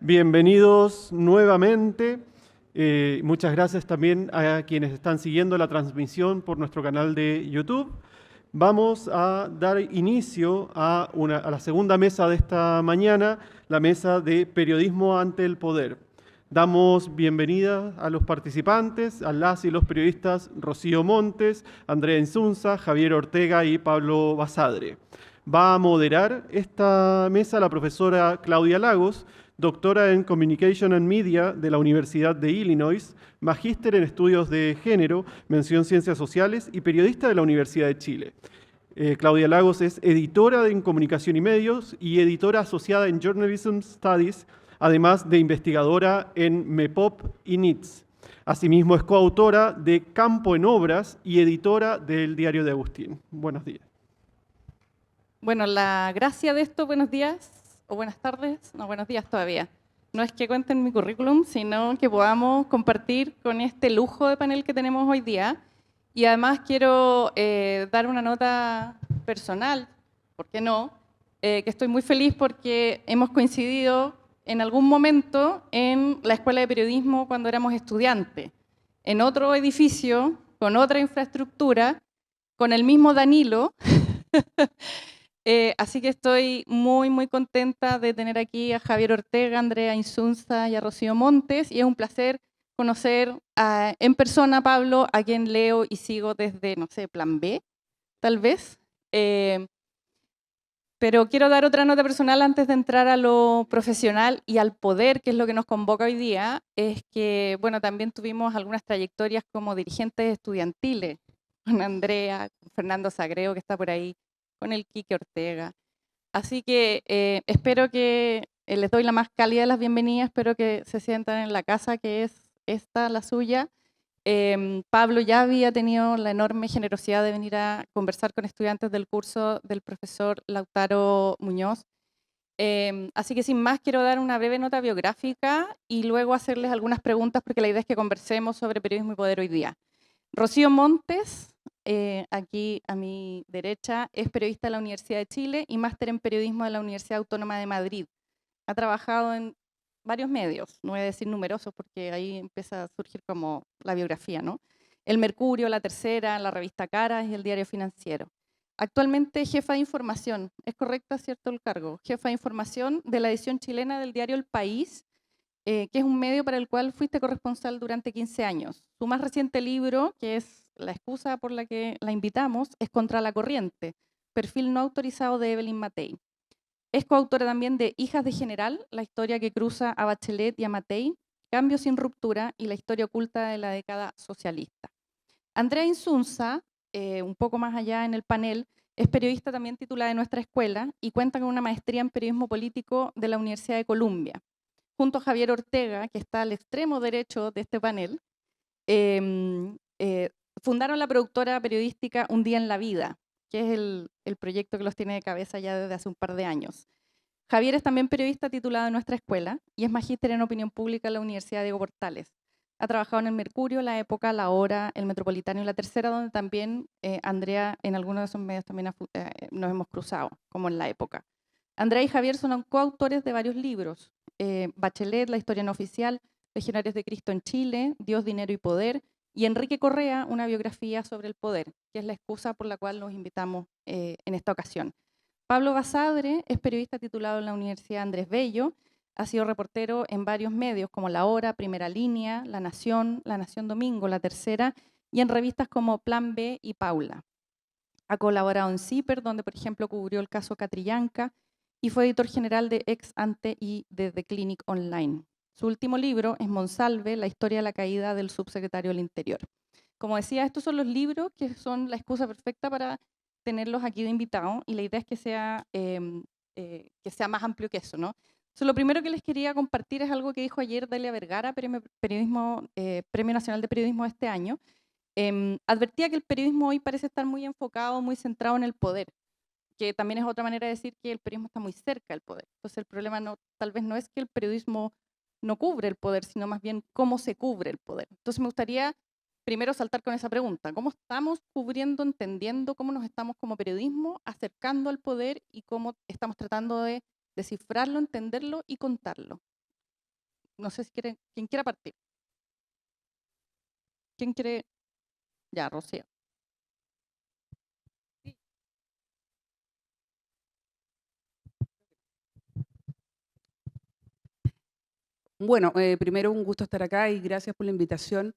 Bienvenidos nuevamente. Muchas gracias también a quienes están siguiendo la transmisión por nuestro canal de YouTube. Vamos a dar inicio a la segunda mesa de esta mañana, la mesa de Periodismo ante el Poder. Damos bienvenida a los participantes, a las y los periodistas Rocío Montes, Andrea Insunza, Javier Ortega y Pablo Basadre. Va a moderar esta mesa la profesora Claudia Lagos, doctora en Communication and Media de la Universidad de Illinois, magíster en estudios de género, mención ciencias sociales y periodista de la Universidad de Chile. Claudia Lagos es editora en Comunicación y Medios y editora asociada en Journalism Studies, además de investigadora en MEPOP y NITS. Asimismo es coautora de Campo en Obras y editora del Diario de Agustín. Buenos días. Bueno, la gracia de esto, buenos días o buenas tardes, no, buenos días todavía, no es que cuenten mi currículum, sino que podamos compartir con este lujo de panel que tenemos hoy día. Y además quiero dar una nota personal, ¿por qué no? Que estoy muy feliz porque hemos coincidido en algún momento en la Escuela de Periodismo cuando éramos estudiantes, en otro edificio, con otra infraestructura, con el mismo Danilo. Así que estoy muy contenta de tener aquí a Javier Ortega, a Andrea Insunza y a Rocío Montes, y es un placer conocer en persona a Pablo, a quien leo y sigo desde, no sé, Plan B, tal vez. Pero quiero dar otra nota personal antes de entrar a lo profesional y al poder, que es lo que nos convoca hoy día, es que, bueno, también tuvimos algunas trayectorias como dirigentes estudiantiles, con Andrea, con Fernando Sagreo, que está por ahí, con el Quique Ortega. Así que espero que les doy la más cálida de las bienvenidas, espero que se sientan en la casa que es esta, la suya. Pablo ya había tenido la enorme generosidad de venir a conversar con estudiantes del curso del profesor Lautaro Muñoz. Así que sin más quiero dar una breve nota biográfica y luego hacerles algunas preguntas porque la idea es que conversemos sobre periodismo y poder hoy día. Rocío Montes, aquí a mi derecha, es periodista de la Universidad de Chile y máster en periodismo de la Universidad Autónoma de Madrid. Ha trabajado en varios medios, no voy a decir numerosos porque ahí empieza a surgir como la biografía, ¿no? El Mercurio, La Tercera, la revista Caras y el Diario Financiero. Actualmente jefa de información, ¿es correcto, cierto el cargo? Jefa de información de la edición chilena del diario El País, que es un medio para el cual fuiste corresponsal durante 15 años. Su más reciente libro, que es la excusa por la que la invitamos, es Contra la Corriente, perfil no autorizado de Evelyn Matei. Es coautora también de Hijas de General, la historia que cruza a Bachelet y a Matei, Cambio sin ruptura y la historia oculta de la década socialista. Andrea Insunza, un poco más allá en el panel, es periodista también titulada de nuestra escuela y cuenta con una maestría en periodismo político de la Universidad de Columbia. Junto a Javier Ortega, que está al extremo derecho de este panel, fundaron la productora periodística Un Día en la Vida, que es el proyecto que los tiene de cabeza ya desde hace un par de años. Javier es también periodista titulado en nuestra escuela y es magíster en opinión pública en la Universidad Diego Portales. Ha trabajado en el Mercurio, La Época, La Hora, el Metropolitano y La Tercera, donde también Andrea, en algunos de esos medios también nos hemos cruzado, como en La Época. Andrea y Javier son coautores de varios libros, Bachelet, La historia no oficial, Legionarios de Cristo en Chile, Dios, Dinero y Poder, y Enrique Correa, una biografía sobre el poder, que es la excusa por la cual los invitamos en esta ocasión. Pablo Basadre es periodista titulado en la Universidad Andrés Bello, ha sido reportero en varios medios como La Hora, Primera Línea, La Nación Domingo, La Tercera, y en revistas como Plan B y Paula. Ha colaborado en CIPER, donde por ejemplo cubrió el caso Catrillanca, y fue editor general de Ex Ante y de The Clinic Online. Su último libro es Monsalve, la historia de la caída del subsecretario del Interior. Como decía, estos son los libros que son la excusa perfecta para tenerlos aquí de invitados, y la idea es que sea más amplio que eso, ¿no? Entonces, lo primero que les quería compartir es algo que dijo ayer Delia Vergara, Premio Nacional de Periodismo de este año. Advertía que el periodismo hoy parece estar muy enfocado, muy centrado en el poder, que también es otra manera de decir que el periodismo está muy cerca del poder. Entonces el problema tal vez no es que el periodismo no cubre el poder, sino más bien cómo se cubre el poder. Entonces me gustaría primero saltar con esa pregunta: ¿cómo estamos cubriendo, entendiendo, cómo nos estamos como periodismo acercando al poder y cómo estamos tratando de descifrarlo, entenderlo y contarlo? No sé si quieren, ¿quién quiera partir? ¿Quién quiere? Ya, Rocío. Bueno, primero un gusto estar acá y gracias por la invitación.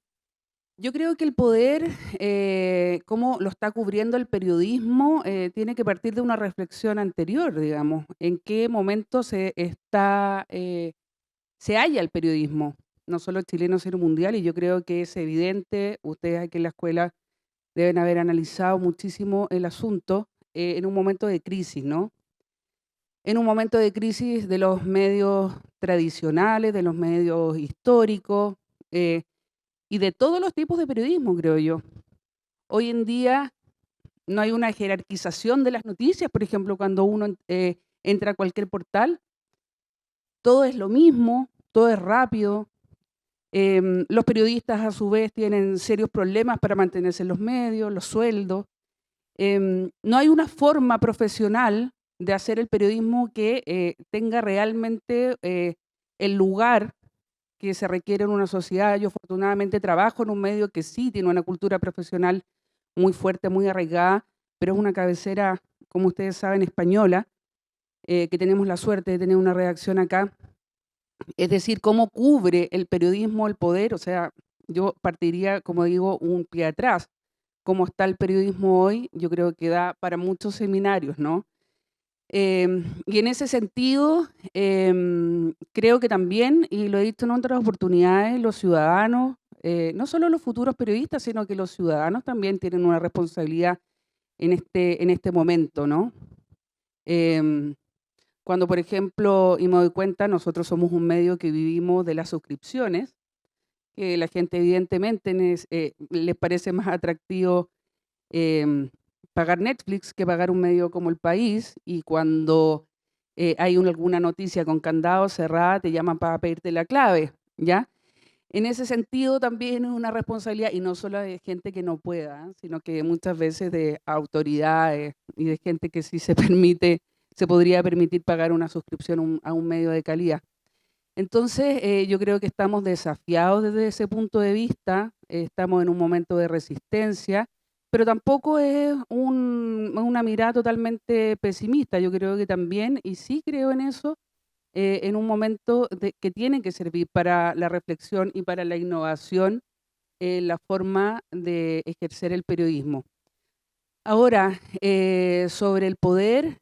Yo creo que el poder, cómo lo está cubriendo el periodismo, tiene que partir de una reflexión anterior, digamos, en qué momento se halla el periodismo, no solo chileno, sino mundial, y yo creo que es evidente, ustedes aquí en la escuela deben haber analizado muchísimo el asunto en un momento de crisis, ¿no? En un momento de crisis de los medios tradicionales, de los medios históricos y de todos los tipos de periodismo, creo yo. Hoy en día no hay una jerarquización de las noticias, por ejemplo, cuando uno entra a cualquier portal, todo es lo mismo, todo es rápido. Los periodistas a su vez tienen serios problemas para mantenerse en los medios, los sueldos. No hay una forma profesional de hacer el periodismo que tenga realmente el lugar que se requiere en una sociedad. Yo afortunadamente trabajo en un medio que sí tiene una cultura profesional muy fuerte, muy arraigada, pero es una cabecera, como ustedes saben, española, que tenemos la suerte de tener una redacción acá. Es decir, cómo cubre el periodismo el poder, o sea, yo partiría, como digo, un pie atrás. Cómo está el periodismo hoy, yo creo que da para muchos seminarios, ¿no? Y en ese sentido, creo que también, y lo he dicho en otras oportunidades, los ciudadanos, no solo los futuros periodistas, sino que los ciudadanos también tienen una responsabilidad en este momento, ¿no? Cuando, por ejemplo, y me doy cuenta, nosotros somos un medio que vivimos de las suscripciones, que la gente evidentemente les parece más atractivo pagar Netflix que pagar un medio como El País, y cuando hay alguna noticia con candado cerrada, te llaman para pedirte la clave, ¿ya? En ese sentido también es una responsabilidad, y no solo de gente que no pueda, sino que muchas veces de autoridades y de gente que sí se podría permitir pagar una suscripción a un medio de calidad. Entonces, yo creo que estamos desafiados desde ese punto de vista, estamos en un momento de resistencia, pero tampoco es una mirada totalmente pesimista. Yo creo que también, y sí creo en eso, en un momento que tiene que servir para la reflexión y para la innovación en la forma de ejercer el periodismo. Ahora, sobre el poder,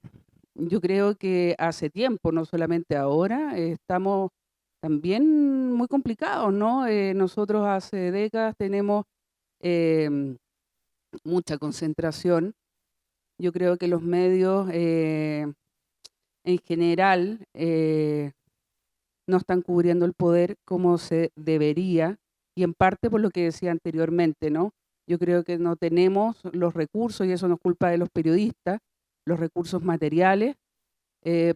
yo creo que hace tiempo, no solamente ahora, estamos también muy complicados, ¿no? Nosotros hace décadas tenemos mucha concentración. Yo creo que los medios en general no están cubriendo el poder como se debería, y en parte por lo que decía anteriormente, ¿no? Yo creo que no tenemos los recursos, y eso no es culpa de los periodistas, los recursos materiales,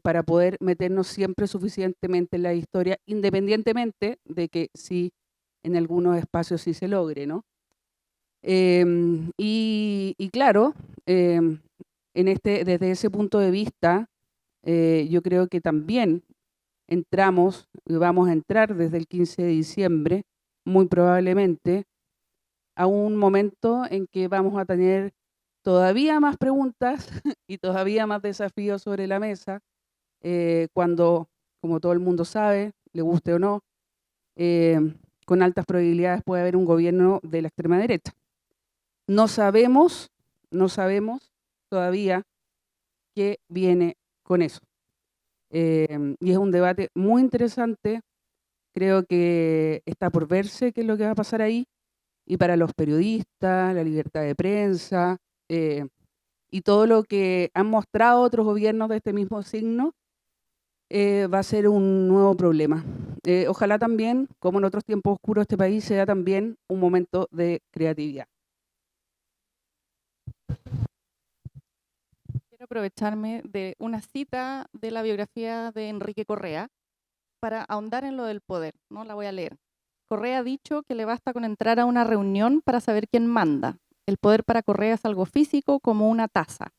para poder meternos siempre suficientemente en la historia, independientemente de que sí, en algunos espacios sí se logre, ¿no? Y claro, desde ese punto de vista, yo creo que también entramos, y vamos a entrar desde el 15 de diciembre, muy probablemente, a un momento en que vamos a tener todavía más preguntas y todavía más desafíos sobre la mesa, cuando, como todo el mundo sabe, le guste o no, con altas probabilidades puede haber un gobierno de la extrema derecha. No sabemos todavía qué viene con eso. Y es un debate muy interesante, creo que está por verse qué es lo que va a pasar ahí, y para los periodistas, la libertad de prensa, y todo lo que han mostrado otros gobiernos de este mismo signo, va a ser un nuevo problema. Ojalá también, como en otros tiempos oscuros de este país, sea también un momento de creatividad. Quiero aprovecharme de una cita de la biografía de Enrique Correa para ahondar en lo del poder, ¿no? La voy a leer. Correa ha dicho que le basta con entrar a una reunión para saber quién manda. El poder para Correa es algo físico, como una taza.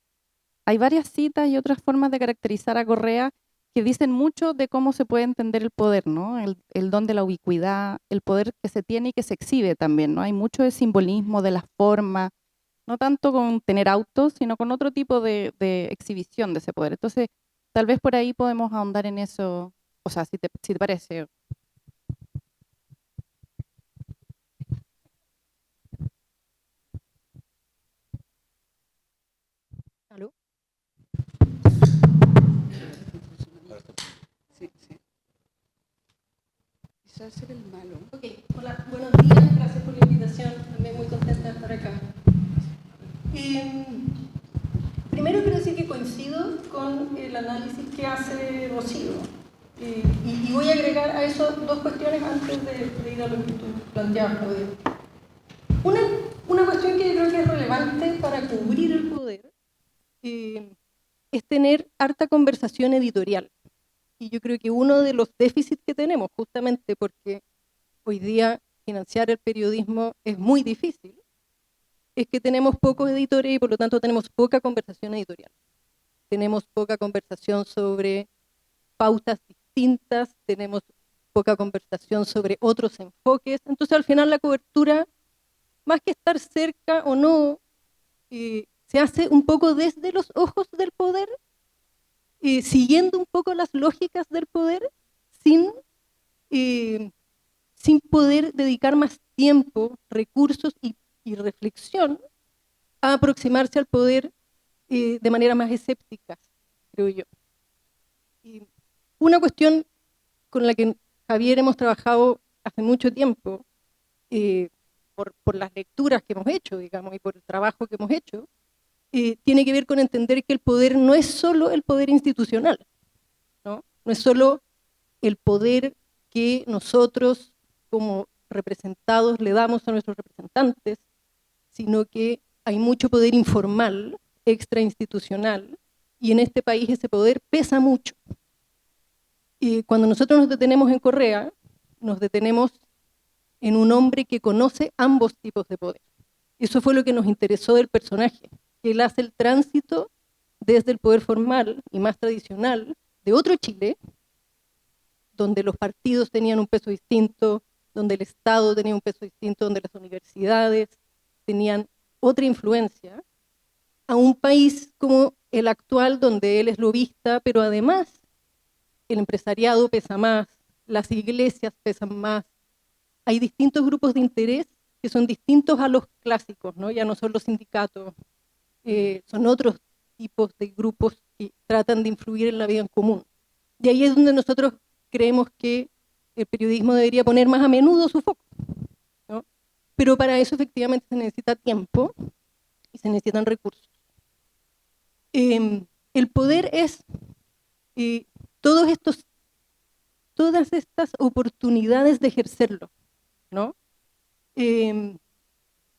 Hay varias citas y otras formas de caracterizar a Correa que dicen mucho de cómo se puede entender el poder, ¿no? El don de la ubicuidad, el poder que se tiene y que se exhibe también, ¿no? Hay mucho de simbolismo, de la forma, no tanto con tener autos, sino con otro tipo de exhibición de ese poder. Entonces, tal vez por ahí podemos ahondar en eso, o sea, si te parece. ¿Aló? Sí, sí. Quizás ser el malo. Ok, hola, buenos días, gracias por la invitación, también muy contenta de estar acá. Primero quiero decir que coincido con el análisis que hace Rocío. Y voy a agregar a eso dos cuestiones antes de ir a lo que tú planteabas, Claudia. Una cuestión que yo creo que es relevante para cubrir el poder es tener harta conversación editorial. Y yo creo que uno de los déficits que tenemos, justamente porque hoy día financiar el periodismo es muy difícil, es que tenemos pocos editores y por lo tanto tenemos poca conversación editorial. Tenemos poca conversación sobre pautas distintas, tenemos poca conversación sobre otros enfoques. Entonces al final la cobertura, más que estar cerca o no, se hace un poco desde los ojos del poder, siguiendo un poco las lógicas del poder, sin poder dedicar más tiempo, recursos y reflexión a aproximarse al poder de manera más escéptica, creo yo. Una cuestión con la que Javier hemos trabajado hace mucho tiempo, por las lecturas que hemos hecho, digamos, y por el trabajo que hemos hecho, tiene que ver con entender que el poder no es solo el poder institucional, ¿no? No es solo el poder que nosotros como representados le damos a nuestros representantes, sino que hay mucho poder informal, extrainstitucional, y en este país ese poder pesa mucho. Y cuando nosotros nos detenemos en Correa, nos detenemos en un hombre que conoce ambos tipos de poder. Eso fue lo que nos interesó del personaje, que él hace el tránsito desde el poder formal y más tradicional de otro Chile, donde los partidos tenían un peso distinto, donde el Estado tenía un peso distinto, donde las universidades tenían otra influencia, a un país como el actual, donde él es lobista, pero además el empresariado pesa más, las iglesias pesan más, hay distintos grupos de interés que son distintos a los clásicos, ¿no? Ya no son los sindicatos, son otros tipos de grupos que tratan de influir en la vida en común. Y ahí es donde nosotros creemos que el periodismo debería poner más a menudo su foco, ¿no? Pero para eso efectivamente se necesita tiempo y se necesitan recursos. El poder es todas estas oportunidades de ejercerlo, ¿no?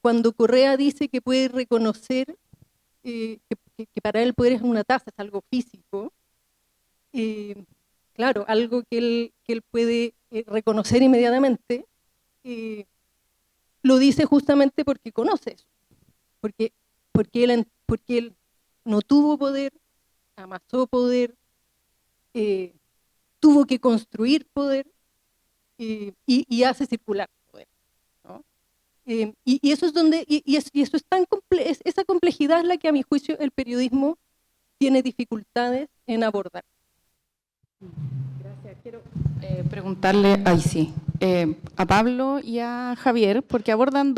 Cuando Correa dice que puede reconocer que para él el poder es una tasa, es algo físico, claro, algo que él puede reconocer inmediatamente, lo dice justamente porque conoce eso, porque él no tuvo poder, amasó poder, tuvo que construir poder y hace circular poder, ¿no? Y eso es donde, y eso es esa complejidad es la que a mi juicio el periodismo tiene dificultades en abordar. Gracias. Quiero preguntarle, a Pablo y a Javier, porque abordan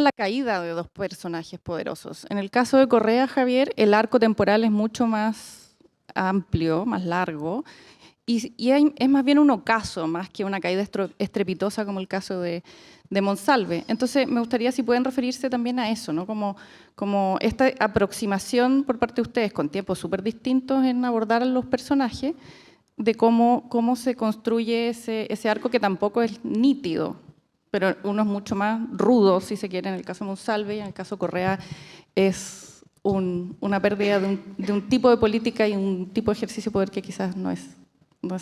la caída de dos personajes poderosos. En el caso de Correa, Javier, el arco temporal es mucho más amplio, más largo, y es más bien un ocaso, más que una caída estrepitosa como el caso de Monsalve. Entonces, me gustaría si pueden referirse también a eso, ¿no? Como esta aproximación por parte de ustedes, con tiempos súper distintos en abordar a los personajes, de cómo se construye ese arco que tampoco es nítido, pero uno es mucho más rudo, si se quiere, en el caso de Monsalve, y en el caso de Correa es una pérdida de un tipo de política y un tipo de ejercicio de poder que quizás no es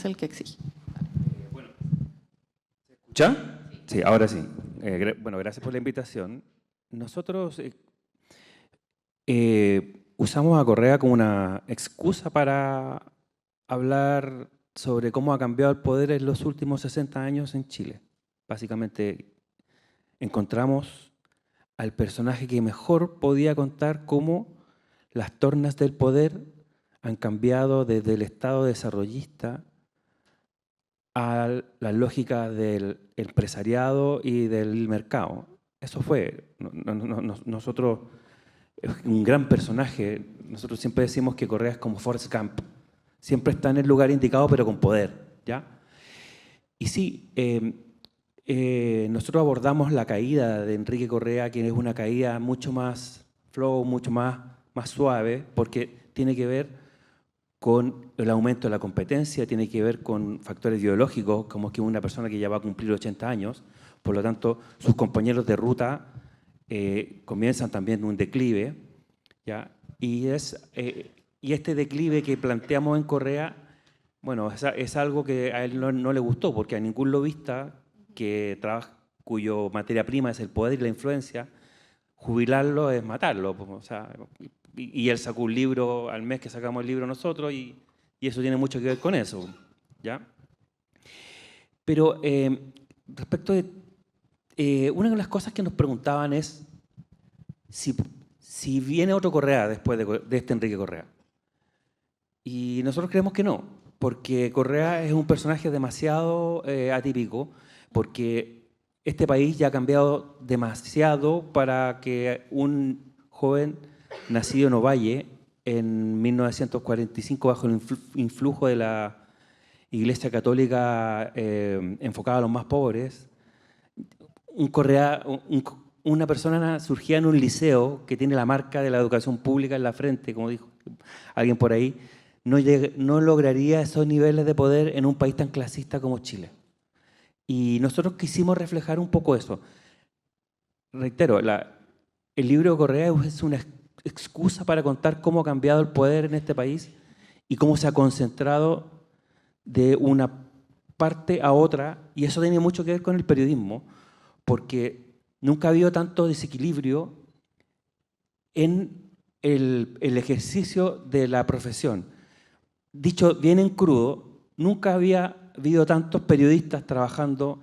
el que exige. Bueno, ¿se escucha? Sí, ahora sí. Bueno, gracias por la invitación. Nosotros usamos a Correa como una excusa para hablar sobre cómo ha cambiado el poder en los últimos 60 años en Chile. Básicamente encontramos al personaje que mejor podía contar cómo las tornas del poder han cambiado desde el Estado desarrollista a la lógica del empresariado y del mercado. Eso fue. Nosotros, es un gran personaje. Nosotros siempre decimos que Correa es como Forrest Gump. Siempre está en el lugar indicado, pero con poder, ¿ya? Y sí, nosotros abordamos la caída de Enrique Correa, que es una caída mucho más flow, mucho más suave, porque tiene que ver con el aumento de la competencia, tiene que ver con factores biológicos, como que una persona que ya va a cumplir 80 años, por lo tanto, sus compañeros de ruta comienzan también un declive, ¿ya? Y este declive que planteamos en Correa, bueno, es algo que a él no le gustó, porque a ningún lobista que trabaja, cuyo materia prima es el poder y la influencia, jubilarlo es matarlo. O sea, y él sacó un libro al mes que sacamos el libro nosotros y eso tiene mucho que ver con eso, ¿ya? Pero respecto de... una de las cosas que nos preguntaban es si viene otro Correa después de este Enrique Correa. Y nosotros creemos que no, porque Correa es un personaje demasiado atípico, porque este país ya ha cambiado demasiado para que un joven nacido en Ovalle en 1945 bajo el influjo de la Iglesia Católica enfocada a los más pobres, una persona surgía en un liceo que tiene la marca de la educación pública en la frente, como dijo alguien por ahí, no lograría esos niveles de poder en un país tan clasista como Chile. Y nosotros quisimos reflejar un poco eso. Reitero, el libro de Correa es una excusa para contar cómo ha cambiado el poder en este país y cómo se ha concentrado de una parte a otra, y eso tiene mucho que ver con el periodismo, porque nunca ha habido tanto desequilibrio en el ejercicio de la profesión. Dicho bien en crudo, nunca había habido tantos periodistas trabajando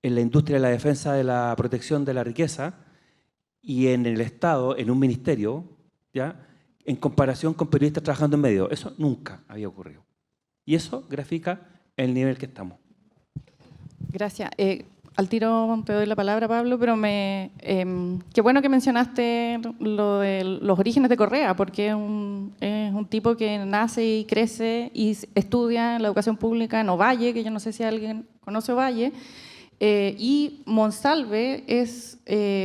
en la industria de la defensa de la protección de la riqueza y en el Estado, en un ministerio, ¿ya?, en comparación con periodistas trabajando en medios. Eso nunca había ocurrido. Y eso grafica el nivel que estamos. Gracias. Al tiro te doy la palabra, Pablo, pero qué bueno que mencionaste lo de los orígenes de Correa, porque es un tipo que nace y crece y estudia en la educación pública en Ovalle, que yo no sé si alguien conoce Ovalle, y Monsalve es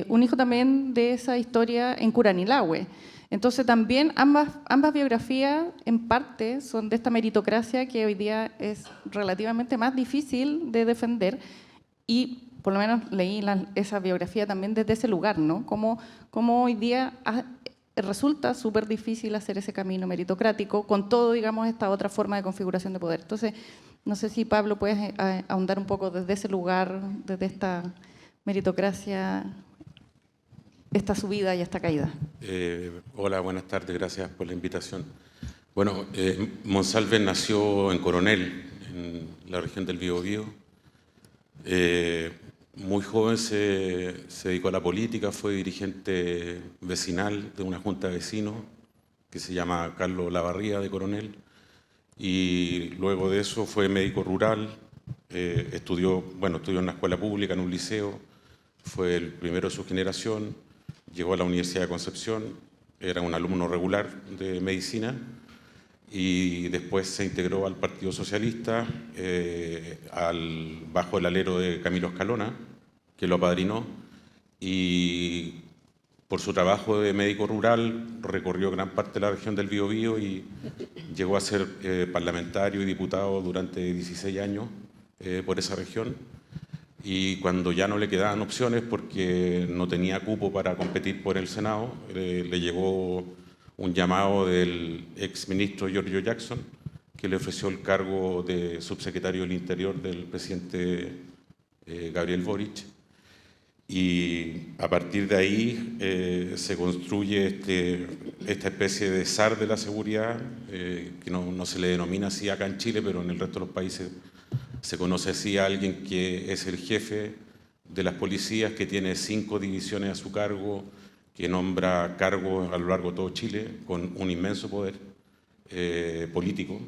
un hijo también de esa historia en Curanilahue. Entonces también ambas biografías en parte son de esta meritocracia que hoy día es relativamente más difícil de defender. Y por lo menos leí esa biografía también desde ese lugar, ¿no? Cómo hoy día resulta súper difícil hacer ese camino meritocrático con todo, digamos, esta otra forma de configuración de poder. Entonces, no sé si Pablo puedes ahondar un poco desde ese lugar, desde esta meritocracia, esta subida y esta caída. Hola, buenas tardes, gracias por la invitación. Bueno, Monsalve nació en Coronel, en la región del Biobío. Muy joven se dedicó a la política, fue dirigente vecinal de una junta de vecinos que se llama Carlos Lavarría de Coronel, y luego de eso fue médico rural, estudió en una escuela pública, en un liceo, fue el primero de su generación, llegó a la Universidad de Concepción, era un alumno regular de medicina, y después se integró al Partido Socialista bajo el alero de Camilo Escalona, que lo apadrinó, y por su trabajo de médico rural recorrió gran parte de la región del Biobío y llegó a ser parlamentario y diputado durante 16 años por esa región. Y cuando ya no le quedaban opciones porque no tenía cupo para competir por el Senado, le llegó un llamado del exministro Giorgio Jackson, que le ofreció el cargo de subsecretario del Interior del presidente Gabriel Boric. Y a partir de ahí se construye esta especie de zar de la seguridad, que no se le denomina así acá en Chile, pero en el resto de los países se conoce así a alguien que es el jefe de las policías, que tiene 5 divisiones a su cargo, que nombra cargos a lo largo de todo Chile, con un inmenso poder político.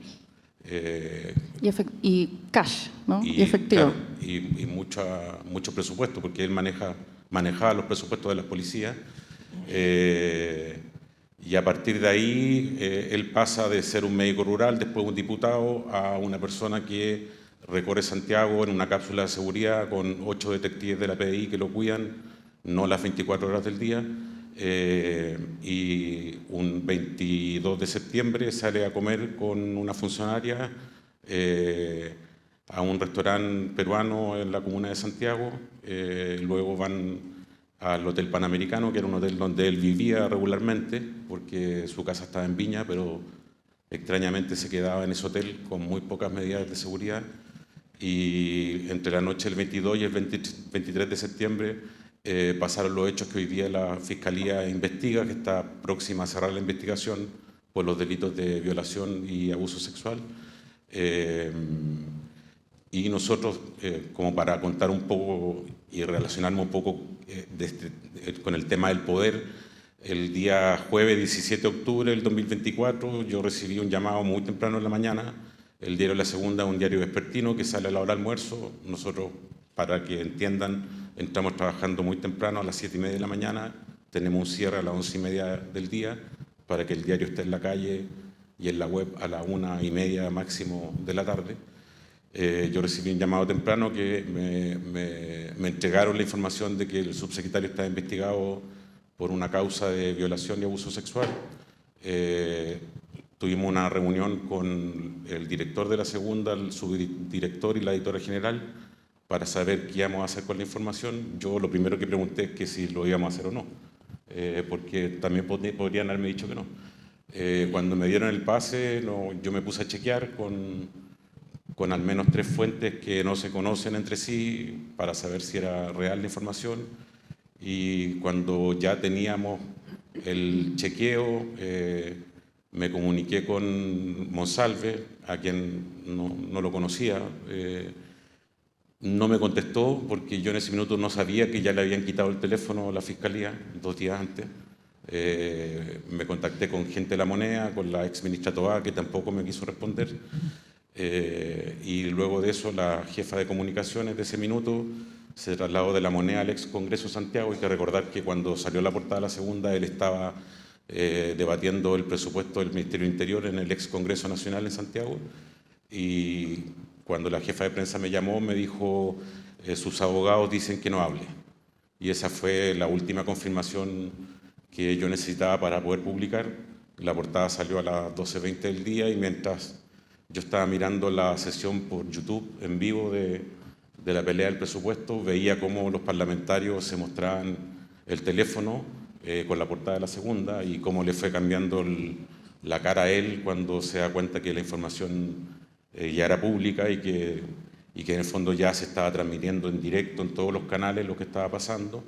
Y cash, ¿no? Y efectivo. Claro, y mucho presupuesto, porque él manejaba los presupuestos de las policías. Y a partir de ahí, él pasa de ser un médico rural, después un diputado, a una persona que recorre Santiago en una cápsula de seguridad con 8 detectives de la PDI que lo cuidan, no las 24 horas del día. Y un 22 de septiembre sale a comer con una funcionaria a un restaurante peruano en la comuna de Santiago. Luego van al Hotel Panamericano, que era un hotel donde él vivía regularmente, porque su casa estaba en Viña, pero extrañamente se quedaba en ese hotel con muy pocas medidas de seguridad. Y entre la noche del 22 y el 23 de septiembre pasaron los hechos que hoy día la Fiscalía investiga, que está próxima a cerrar la investigación por los delitos de violación y abuso sexual. Y nosotros, como para contar un poco y relacionarme un poco con el tema del poder, el día jueves 17 de octubre del 2024 yo recibí un llamado muy temprano en la mañana. El diario La Segunda es un diario vespertino que sale a la hora del almuerzo. Nosotros, para que entiendan, entramos trabajando muy temprano a las 7:30 de la mañana, tenemos un cierre a las 11:30 del día para que el diario esté en la calle y en la web a las 1:30 máximo de la tarde. Yo recibí un llamado temprano que me entregaron la información de que el subsecretario estaba investigado por una causa de violación y abuso sexual. Tuvimos una reunión con el director de La Segunda, el subdirector y la editora general para saber qué íbamos a hacer con la información. Yo lo primero que pregunté es que si lo íbamos a hacer o no, porque también podrían haberme dicho que no. Cuando me dieron el pase, yo me puse a chequear con al menos 3 fuentes que no se conocen entre sí para saber si era real la información. Y cuando ya teníamos el chequeo, me comuniqué con Monsalve, a quien no lo conocía. No me contestó porque yo en ese minuto no sabía que ya le habían quitado el teléfono a la Fiscalía 2 días antes. Me contacté con gente de La Moneda, con la exministra Toá, que tampoco me quiso responder. Y luego de eso, la jefa de comunicaciones de ese minuto se trasladó de La Moneda al ex Congreso de Santiago. Hay que recordar que cuando salió la portada de La Segunda, él estaba debatiendo el presupuesto del Ministerio del Interior en el ex Congreso Nacional en Santiago. Y cuando la jefa de prensa me llamó, me dijo, sus abogados dicen que no hable. Y esa fue la última confirmación que yo necesitaba para poder publicar. La portada salió a las 12:20 del día y mientras yo estaba mirando la sesión por YouTube en vivo de la pelea del presupuesto, veía cómo los parlamentarios se mostraban el teléfono con la portada de La Segunda y cómo le fue cambiando la cara a él cuando se da cuenta que la información ya era pública y que en el fondo ya se estaba transmitiendo en directo en todos los canales lo que estaba pasando.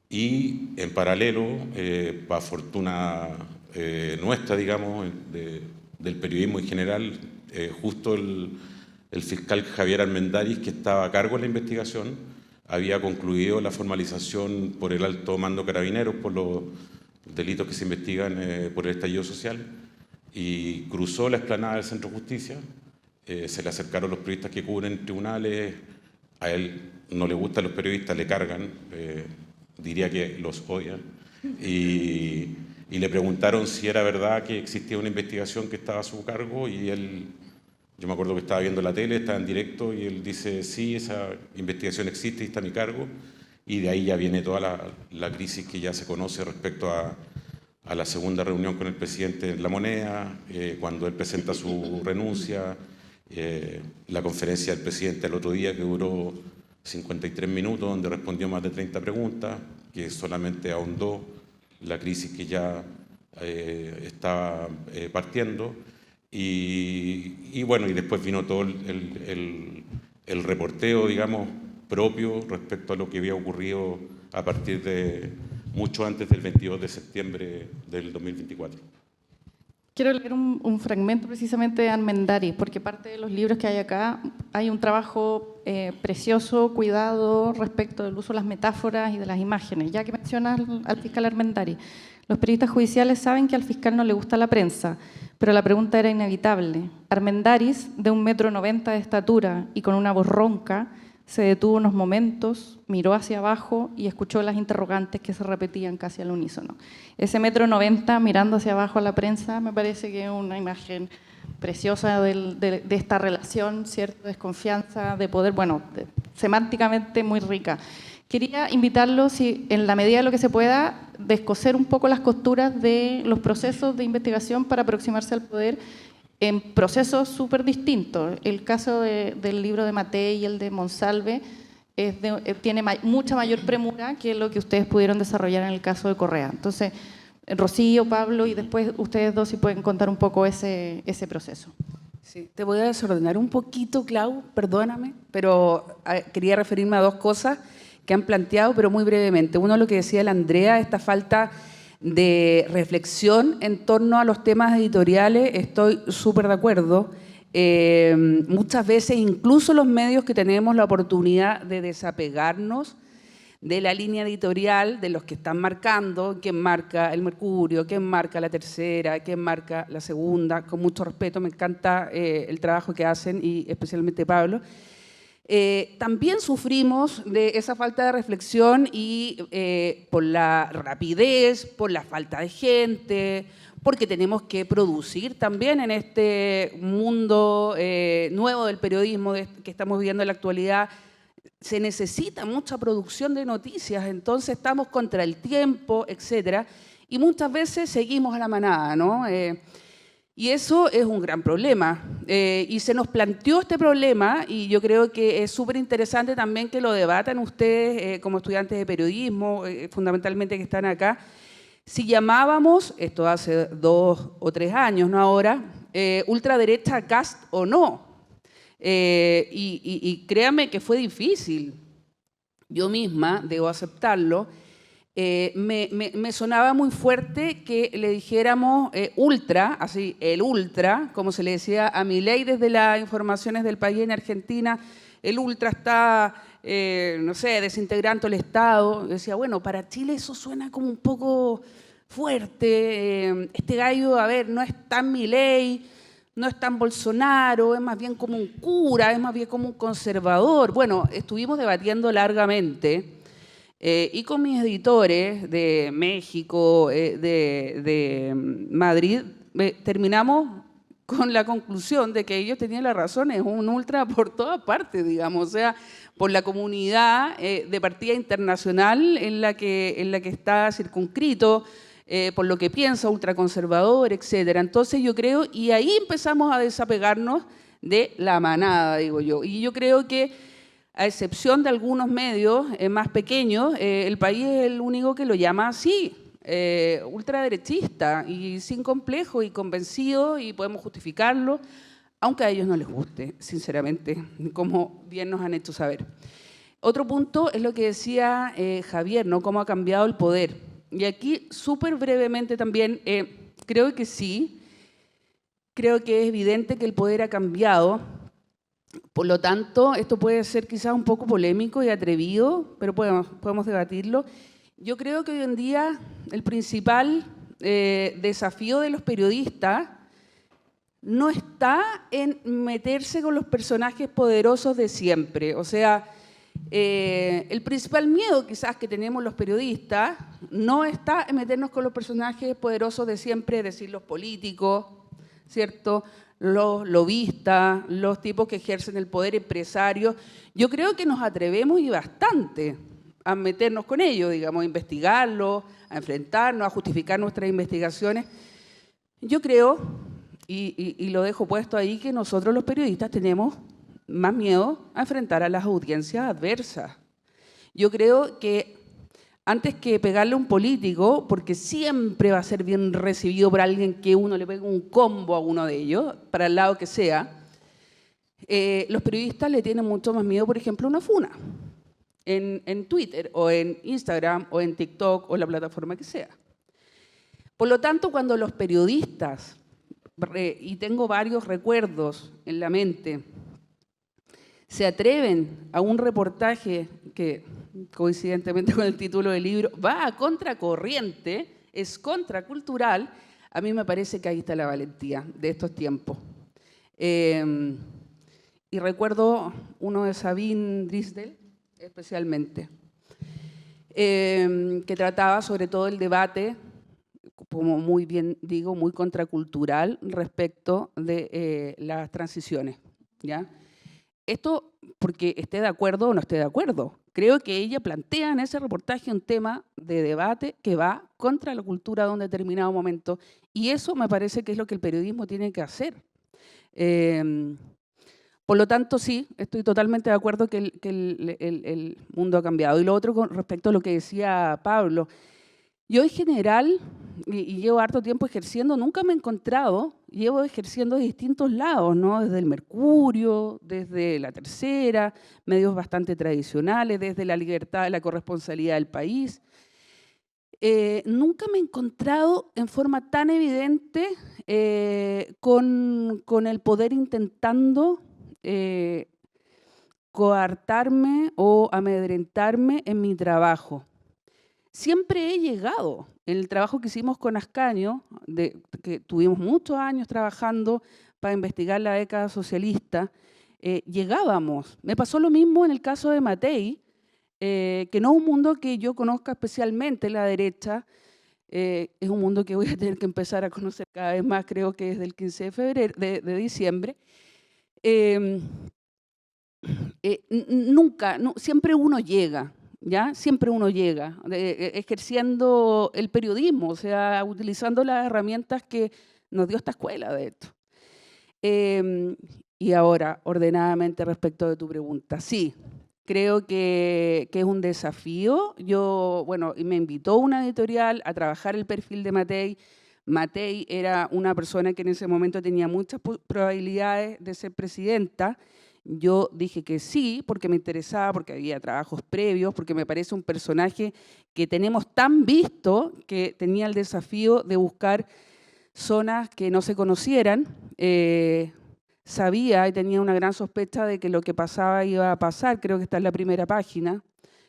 Y en paralelo, para fortuna nuestra, digamos, del periodismo en general, justo el fiscal Javier Armendáriz, que estaba a cargo de la investigación, había concluido la formalización por el alto mando Carabineros por los delitos que se investigan por el estallido social y cruzó la explanada del Centro de Justicia. Se le acercaron los periodistas que cubren tribunales. A él no le gustan los periodistas, le cargan, diría que los odian. Y le preguntaron si era verdad que existía una investigación que estaba a su cargo y él, yo me acuerdo que estaba viendo la tele, estaba en directo y él dice, sí, esa investigación existe y está a mi cargo. Y de ahí ya viene toda la crisis que ya se conoce respecto a la segunda reunión con el presidente en La Moneda, cuando él presenta su renuncia, la conferencia del presidente el otro día que duró 53 minutos, donde respondió más de 30 preguntas, que solamente ahondó la crisis que ya estaba partiendo. Y bueno, y después vino todo el reporteo, digamos, propio respecto a lo que había ocurrido a partir de mucho antes del 22 de septiembre del 2024. Quiero leer un fragmento precisamente de Armendáriz, porque parte de los libros que hay acá hay un trabajo precioso, cuidado respecto del uso de las metáforas y de las imágenes. Ya que mencionas al fiscal Armendáriz, los periodistas judiciales saben que al fiscal no le gusta la prensa, pero la pregunta era inevitable. Armendáriz, de 1,90 m de estatura y con una voz ronca, se detuvo unos momentos, miró hacia abajo y escuchó las interrogantes que se repetían casi al unísono. Ese 1,90 m mirando hacia abajo a la prensa me parece que es una imagen preciosa de esta relación, ¿cierto? Desconfianza, de poder, bueno, semánticamente muy rica. Quería invitarlo, si en la medida de lo que se pueda, descoser un poco las costuras de los procesos de investigación para aproximarse al poder en procesos súper distintos. El caso del libro de Matei y el de Monsalve tiene mucha mayor premura que lo que ustedes pudieron desarrollar en el caso de Correa. Entonces, Rocío, Pablo, y después ustedes dos si pueden contar un poco ese proceso. Sí, te voy a desordenar un poquito, Clau, perdóname, pero quería referirme a dos cosas que han planteado, pero muy brevemente. Uno, lo que decía la Andrea, esta falta de reflexión en torno a los temas editoriales, estoy súper de acuerdo. Muchas veces, incluso los medios que tenemos la oportunidad de desapegarnos de la línea editorial, de los que están marcando, quién marca el Mercurio, quién marca la Tercera, quién marca la Segunda, con mucho respeto, me encanta el trabajo que hacen y especialmente Pablo. También sufrimos de esa falta de reflexión y por la rapidez, por la falta de gente, porque tenemos que producir también en este mundo nuevo del periodismo que estamos viviendo en la actualidad. Se necesita mucha producción de noticias, entonces estamos contra el tiempo, etcétera, y muchas veces seguimos a la manada, ¿no? Y eso es un gran problema. Y se nos planteó este problema y yo creo que es súper interesante también que lo debatan ustedes como estudiantes de periodismo, fundamentalmente que están acá. Si llamábamos, esto hace 2 o 3 años, no ahora, ultraderecha a Kast o no. Y créame que fue difícil. Yo misma, debo aceptarlo, me sonaba muy fuerte que le dijéramos ultra, así, el ultra, como se le decía a Milei desde las informaciones del país en Argentina, el ultra está, no sé, desintegrando el Estado. Yo decía, bueno, para Chile eso suena como un poco fuerte, este gallo, a ver, no es tan Milei, no es tan Bolsonaro, es más bien como un cura, es más bien como un conservador. Bueno, estuvimos debatiendo largamente. Y con mis editores de México, de Madrid, terminamos con la conclusión de que ellos tenían la razón, es un ultra por todas partes, digamos, o sea, por la comunidad de partida internacional en la que está circunscrito, por lo que piensa, ultraconservador, etcétera. Entonces yo creo, y ahí empezamos a desapegarnos de la manada, digo yo, y yo creo que a excepción de algunos medios más pequeños, el país es el único que lo llama así, ultraderechista, y sin complejo y convencido, y podemos justificarlo, aunque a ellos no les guste, sinceramente, como bien nos han hecho saber. Otro punto es lo que decía Javier, ¿no? Cómo ha cambiado el poder. Y aquí, súper brevemente también, creo que sí, creo que es evidente que el poder ha cambiado. Por lo tanto, esto puede ser quizás un poco polémico y atrevido, pero podemos debatirlo. Yo creo que hoy en día el principal desafío de los periodistas no está en meterse con los personajes poderosos de siempre. O sea, el principal miedo quizás que tenemos los periodistas no está en meternos con los personajes poderosos de siempre, es decir, los políticos, ¿cierto?, los lobistas, los tipos que ejercen el poder, empresarios. Yo creo que nos atrevemos y bastante a meternos con ellos, digamos, a investigarlos, a enfrentarnos, a justificar nuestras investigaciones. Yo creo, y lo dejo puesto ahí, que nosotros los periodistas tenemos más miedo a enfrentar a las audiencias adversas. Yo creo que antes que pegarle a un político, porque siempre va a ser bien recibido por alguien que uno le pegue un combo a uno de ellos, para el lado que sea, los periodistas le tienen mucho más miedo, por ejemplo, a una funa. en Twitter o en Instagram o en TikTok o la plataforma que sea. Por lo tanto, cuando los periodistas, y tengo varios recuerdos en la mente, se atreven a un reportaje que, coincidentemente con el título del libro, va a contracorriente, es contracultural, a mí me parece que ahí está la valentía de estos tiempos. Y recuerdo uno de Sabine Drisdel, especialmente, que trataba sobre todo el debate, como muy bien digo, muy contracultural respecto de las transiciones, ¿ya? Esto porque esté de acuerdo o no esté de acuerdo. Creo que ella plantea en ese reportaje un tema de debate que va contra la cultura de un determinado momento, y eso me parece que es lo que el periodismo tiene que hacer. Por lo tanto, sí, estoy totalmente de acuerdo que el mundo ha cambiado. Y lo otro con respecto a lo que decía Pablo, yo en general, y llevo harto tiempo ejerciendo, nunca me he encontrado, llevo ejerciendo de distintos lados, ¿no? Desde el Mercurio, desde La Tercera, medios bastante tradicionales, desde la libertad, la corresponsabilidad del país. Nunca me he encontrado en forma tan evidente con el poder intentando coartarme o amedrentarme en mi trabajo. Siempre he llegado, en el trabajo que hicimos con Ascanio, que tuvimos muchos años trabajando para investigar la década socialista, llegábamos. Me pasó lo mismo en el caso de Matei, que no es un mundo que yo conozca especialmente, la derecha, es un mundo que voy a tener que empezar a conocer cada vez más, creo que desde el 15 de febrero, de diciembre. Siempre uno llega, ¿ya? Siempre uno llega, ejerciendo el periodismo, o sea, utilizando las herramientas que nos dio esta escuela, de esto. Y ahora, ordenadamente respecto de tu pregunta, sí, creo que es un desafío. Bueno, me invitó una editorial a trabajar el perfil de Matei. Matei era una persona que en ese momento tenía muchas probabilidades de ser presidenta. Yo dije que sí, porque me interesaba, porque había trabajos previos, porque me parece un personaje que tenemos tan visto que tenía el desafío de buscar zonas que no se conocieran. Sabía y tenía una gran sospecha de que lo que pasaba iba a pasar, creo que está en la primera página.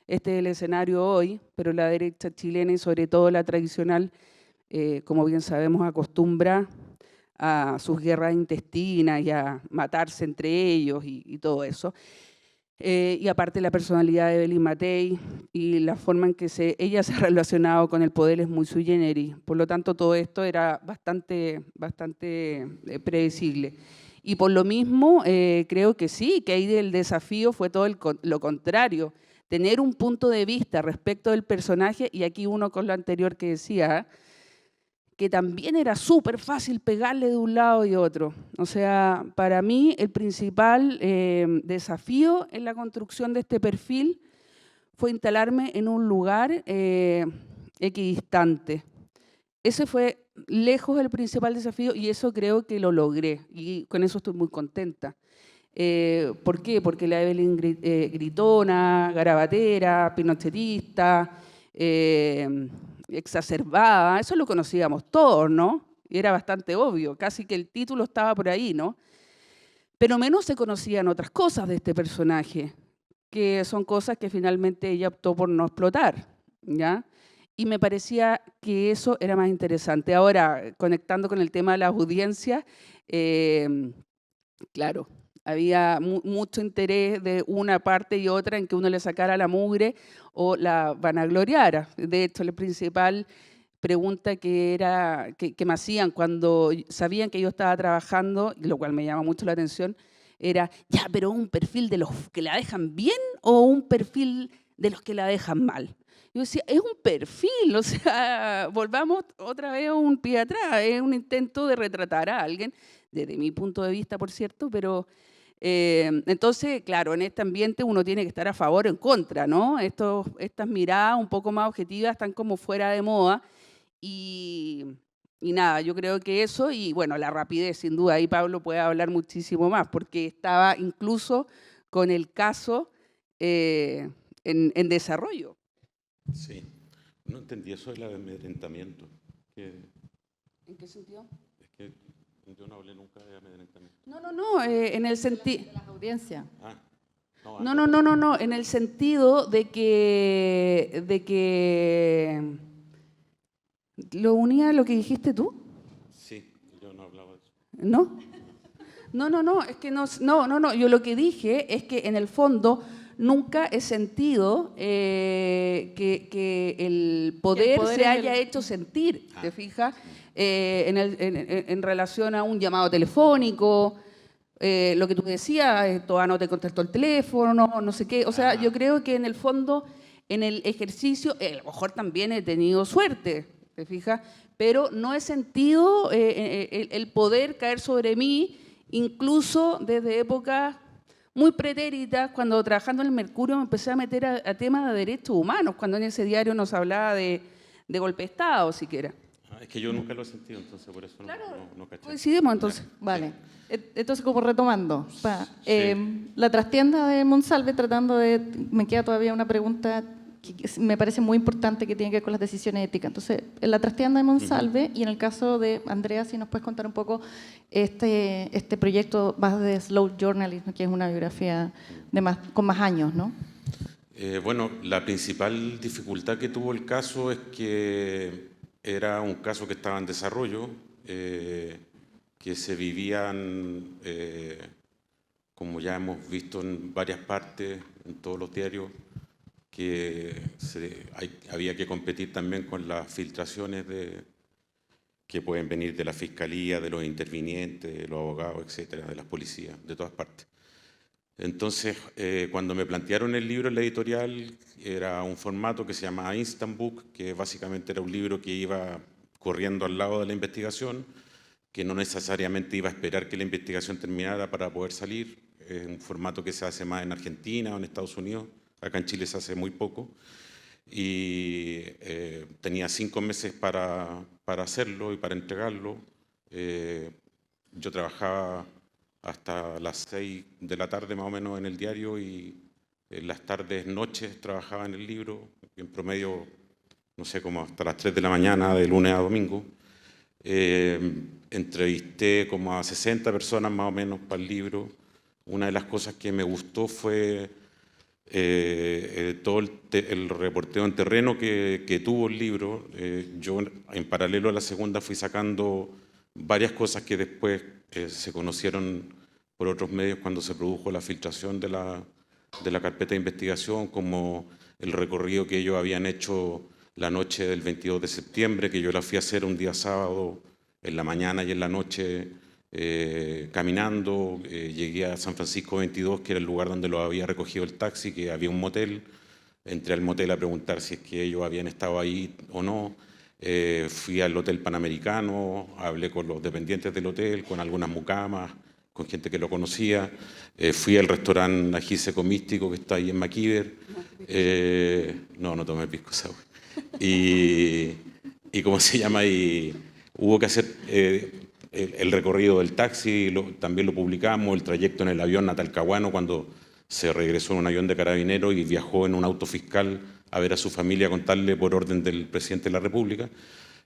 Este es el escenario hoy, pero la derecha chilena y sobre todo la tradicional, como bien sabemos, acostumbra a sus guerras intestinas y a matarse entre ellos y todo eso. Y aparte la personalidad de Evelyn Matei y la forma en que ella se ha relacionado con el poder es muy sui generis. Por lo tanto, todo esto era bastante predecible. Y por lo mismo, creo que sí, que ahí el desafío fue todo lo contrario. Tener un punto de vista respecto del personaje, y aquí uno con lo anterior que decía, que también era súper fácil pegarle de un lado y otro. O sea, para mí el principal desafío en la construcción de este perfil fue instalarme en un lugar equidistante. Ese fue lejos el principal desafío y eso creo que lo logré y con eso estoy muy contenta. ¿Por qué? Porque la Evelyn gritona, garabatera, pinochetista, exacerbada, eso lo conocíamos todos, ¿no? Y era bastante obvio, casi que el título estaba por ahí, ¿no? Pero menos se conocían otras cosas de este personaje, que son cosas que finalmente ella optó por no explotar, ¿ya? Y me parecía que eso era más interesante. Ahora, conectando con el tema de las audiencias, claro, había mucho interés de una parte y otra en que uno le sacara la mugre o la vanagloriara. De hecho, la principal pregunta que me hacían cuando sabían que yo estaba trabajando, lo cual me llama mucho la atención, era, ya, pero ¿un perfil de los que la dejan bien o un perfil de los que la dejan mal? Yo decía, es un perfil, o sea, volvamos otra vez un pie atrás, es un intento de retratar a alguien, desde mi punto de vista, por cierto, pero entonces, claro, en este ambiente uno tiene que estar a favor o en contra, ¿no? Estas miradas un poco más objetivas están como fuera de moda y nada, yo creo que eso y bueno, la rapidez, sin duda, ahí Pablo puede hablar muchísimo más, porque estaba incluso con el caso en desarrollo. Sí. No entendí eso del amedrentamiento. ¿En qué sentido? Es que yo no hablé nunca de amedrentamiento. No, en el sentido... De las audiencias. Ah, No, en el sentido de que lo unía a lo que dijiste tú. Sí, yo no hablaba de eso. No, es que no, yo lo que dije es que en el fondo nunca he sentido que el poder se haya hecho sentir, ¿te fijas? En relación a un llamado telefónico, lo que tú decías, todavía no te contestó el teléfono, no sé qué. O sea, yo creo que en el fondo, en el ejercicio, a lo mejor también he tenido suerte, ¿te fijas? Pero no he sentido el poder caer sobre mí, incluso desde épocas muy pretéritas, cuando trabajando en el Mercurio me empecé a meter a temas de derechos humanos, cuando en ese diario nos hablaba de golpe de Estado, siquiera. Es que yo nunca lo he sentido, entonces por eso no caché. Coincidimos entonces. Vale. Entonces, como retomando, Sí. la trastienda de Monsalve, me queda todavía una pregunta que me parece muy importante que tiene que ver con las decisiones éticas. Entonces, en la trastienda de Monsalve y en el caso de Andrea, si nos puedes contar un poco este proyecto más de Slow Journalism, que es una biografía con más años, ¿no? Bueno, la principal dificultad que tuvo el caso es que era un caso que estaba en desarrollo, que se vivían, como ya hemos visto en varias partes, en todos los diarios, que había que competir también con las filtraciones que pueden venir de la fiscalía, de los intervinientes, de los abogados, etcétera, de las policías, de todas partes. Entonces, cuando me plantearon el libro en la editorial, era un formato que se llama Instant Book, que básicamente era un libro que iba corriendo al lado de la investigación, que no necesariamente iba a esperar que la investigación terminara para poder salir. Es un formato que se hace más en Argentina o en Estados Unidos. Acá en Chile se hace muy poco. Y tenía 5 meses para hacerlo y para entregarlo. Yo trabajaba hasta las 6 de la tarde más o menos en el diario y en las tardes, noches trabajaba en el libro, en promedio, no sé, como hasta las 3 de la mañana, de lunes a domingo. Entrevisté como a 60 personas más o menos para el libro. Una de las cosas que me gustó fue todo el reporteo en terreno que tuvo el libro. Yo, en paralelo a la segunda, fui sacando varias cosas que después se conocieron por otros medios cuando se produjo la filtración de la carpeta de investigación, como el recorrido que ellos habían hecho la noche del 22 de septiembre, que yo la fui a hacer un día sábado, en la mañana y en la noche, caminando. Llegué a San Francisco 22, que era el lugar donde lo había recogido el taxi, que había un motel. Entré al motel a preguntar si es que ellos habían estado ahí o no. Fui al Hotel Panamericano, hablé con los dependientes del hotel, con algunas mucamas, con gente que lo conocía. Fui al restaurante Ají Seco Místico, que está ahí en McKeever. No tomé pisco sour. Y ¿cómo se llama? Y hubo que hacer el recorrido del taxi, también lo publicamos, el trayecto en el avión a Talcahuano, cuando se regresó en un avión de carabineros y viajó en un auto fiscal a ver a su familia, a contarle por orden del presidente de la República.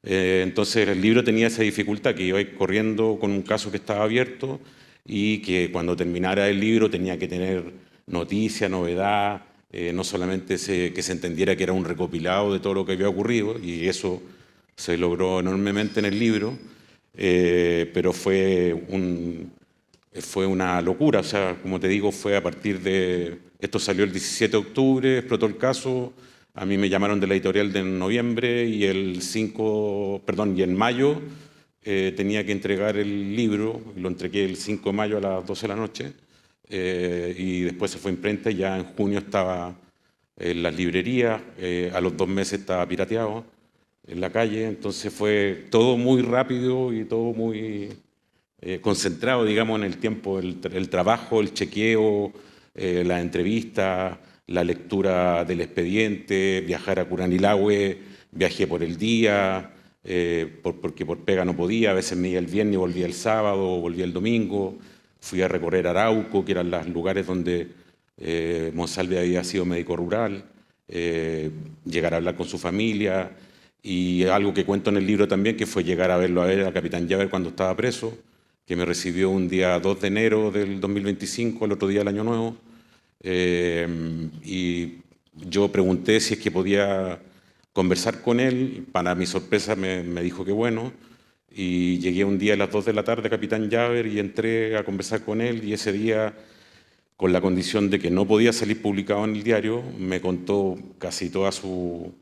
Entonces el libro tenía esa dificultad, que iba a ir corriendo con un caso que estaba abierto y que cuando terminara el libro tenía que tener noticia, novedad, no solamente que se entendiera que era un recopilado de todo lo que había ocurrido, y eso se logró enormemente en el libro, pero fue una locura. O sea, como te digo, fue a partir de... Esto salió el 17 de octubre, explotó el caso. A mí me llamaron de la editorial de noviembre y en mayo tenía que entregar el libro. Lo entregué el 5 de mayo a las 12 de la noche y después se fue a imprenta y ya en junio estaba en las librerías. A los 2 meses estaba pirateado en la calle. Entonces fue todo muy rápido y todo muy concentrado, digamos, en el tiempo, el trabajo, el chequeo, la entrevista, la lectura del expediente, viajar a Curanilahue, viajé por el día, porque por pega no podía, a veces me iba el viernes y volvía el sábado, volvía el domingo. Fui a recorrer Arauco, que eran los lugares donde Monsalve había sido médico rural, llegar a hablar con su familia, y algo que cuento en el libro también, que fue llegar a verlo a él, al capitán Llaver, cuando estaba preso, que me recibió un día 2 de enero del 2025, el otro día del Año Nuevo, y yo pregunté si es que podía conversar con él. Para mi sorpresa me dijo que bueno, y llegué un día a las 2 de la tarde a Capitán Llaver y entré a conversar con él, y ese día, con la condición de que no podía salir publicado en el diario, me contó casi toda su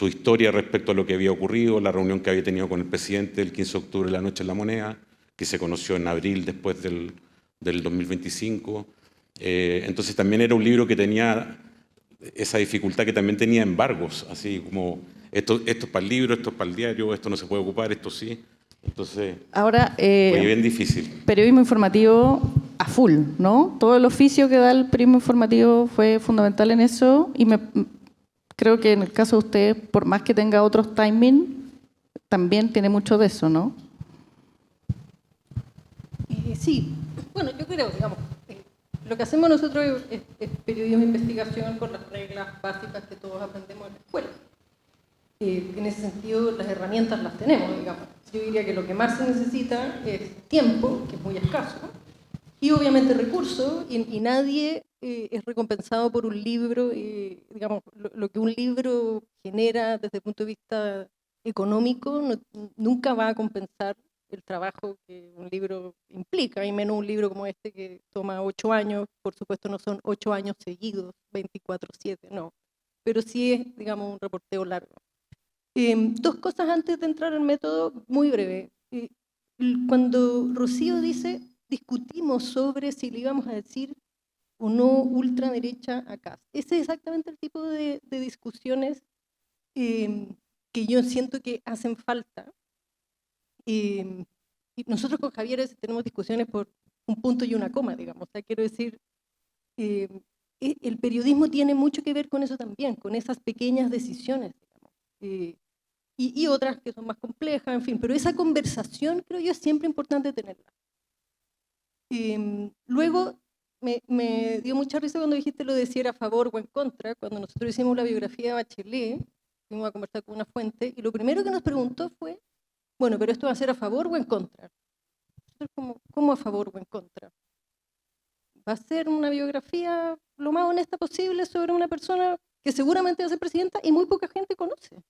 historia respecto a lo que había ocurrido, la reunión que había tenido con el presidente el 15 de octubre, la noche en La Moneda, que se conoció en abril después del 2025. Entonces también era un libro que tenía esa dificultad, que también tenía embargos, así como esto es para el libro, esto es para el diario, esto no se puede ocupar, esto sí. Entonces Ahora, fue bien difícil. periodismo informativo a full, ¿no? Todo el oficio que da el periodismo informativo fue fundamental en eso, y creo que en el caso de usted, por más que tenga otros timing, también tiene mucho de eso, ¿no? Sí, bueno, yo creo, digamos, lo que hacemos nosotros es periodismo de investigación con las reglas básicas que todos aprendemos en la escuela. En ese sentido, las herramientas las tenemos, digamos. Yo diría que lo que más se necesita es tiempo, que es muy escaso, y obviamente recursos, y nadie es recompensado por un libro, digamos, lo que un libro genera desde el punto de vista económico nunca va a compensar el trabajo que un libro implica, y menos un libro como este que toma 8 años, por supuesto no son 8 años seguidos, 24/7, no, pero sí es, digamos, un reporteo largo. 2 cosas antes de entrar al método, muy breve. Cuando Rocío dice, discutimos sobre si le íbamos a decir o no ultraderecha a Kast, ese es exactamente el tipo de discusiones que yo siento que hacen falta. Y nosotros con Javier tenemos discusiones por un punto y una coma, digamos. O sea, quiero decir, el periodismo tiene mucho que ver con eso también, con esas pequeñas decisiones, digamos. Y otras que son más complejas, en fin. Pero esa conversación, creo yo, es siempre importante tenerla. Luego, me dio mucha risa cuando dijiste lo de si era a favor o en contra. Cuando nosotros hicimos la biografía de Bachelet, fuimos a conversar con una fuente, y lo primero que nos preguntó fue, bueno, pero ¿esto va a ser a favor o en contra? ¿Cómo a favor o en contra? Va a ser una biografía lo más honesta posible sobre una persona que seguramente va a ser presidenta y muy poca gente conoce.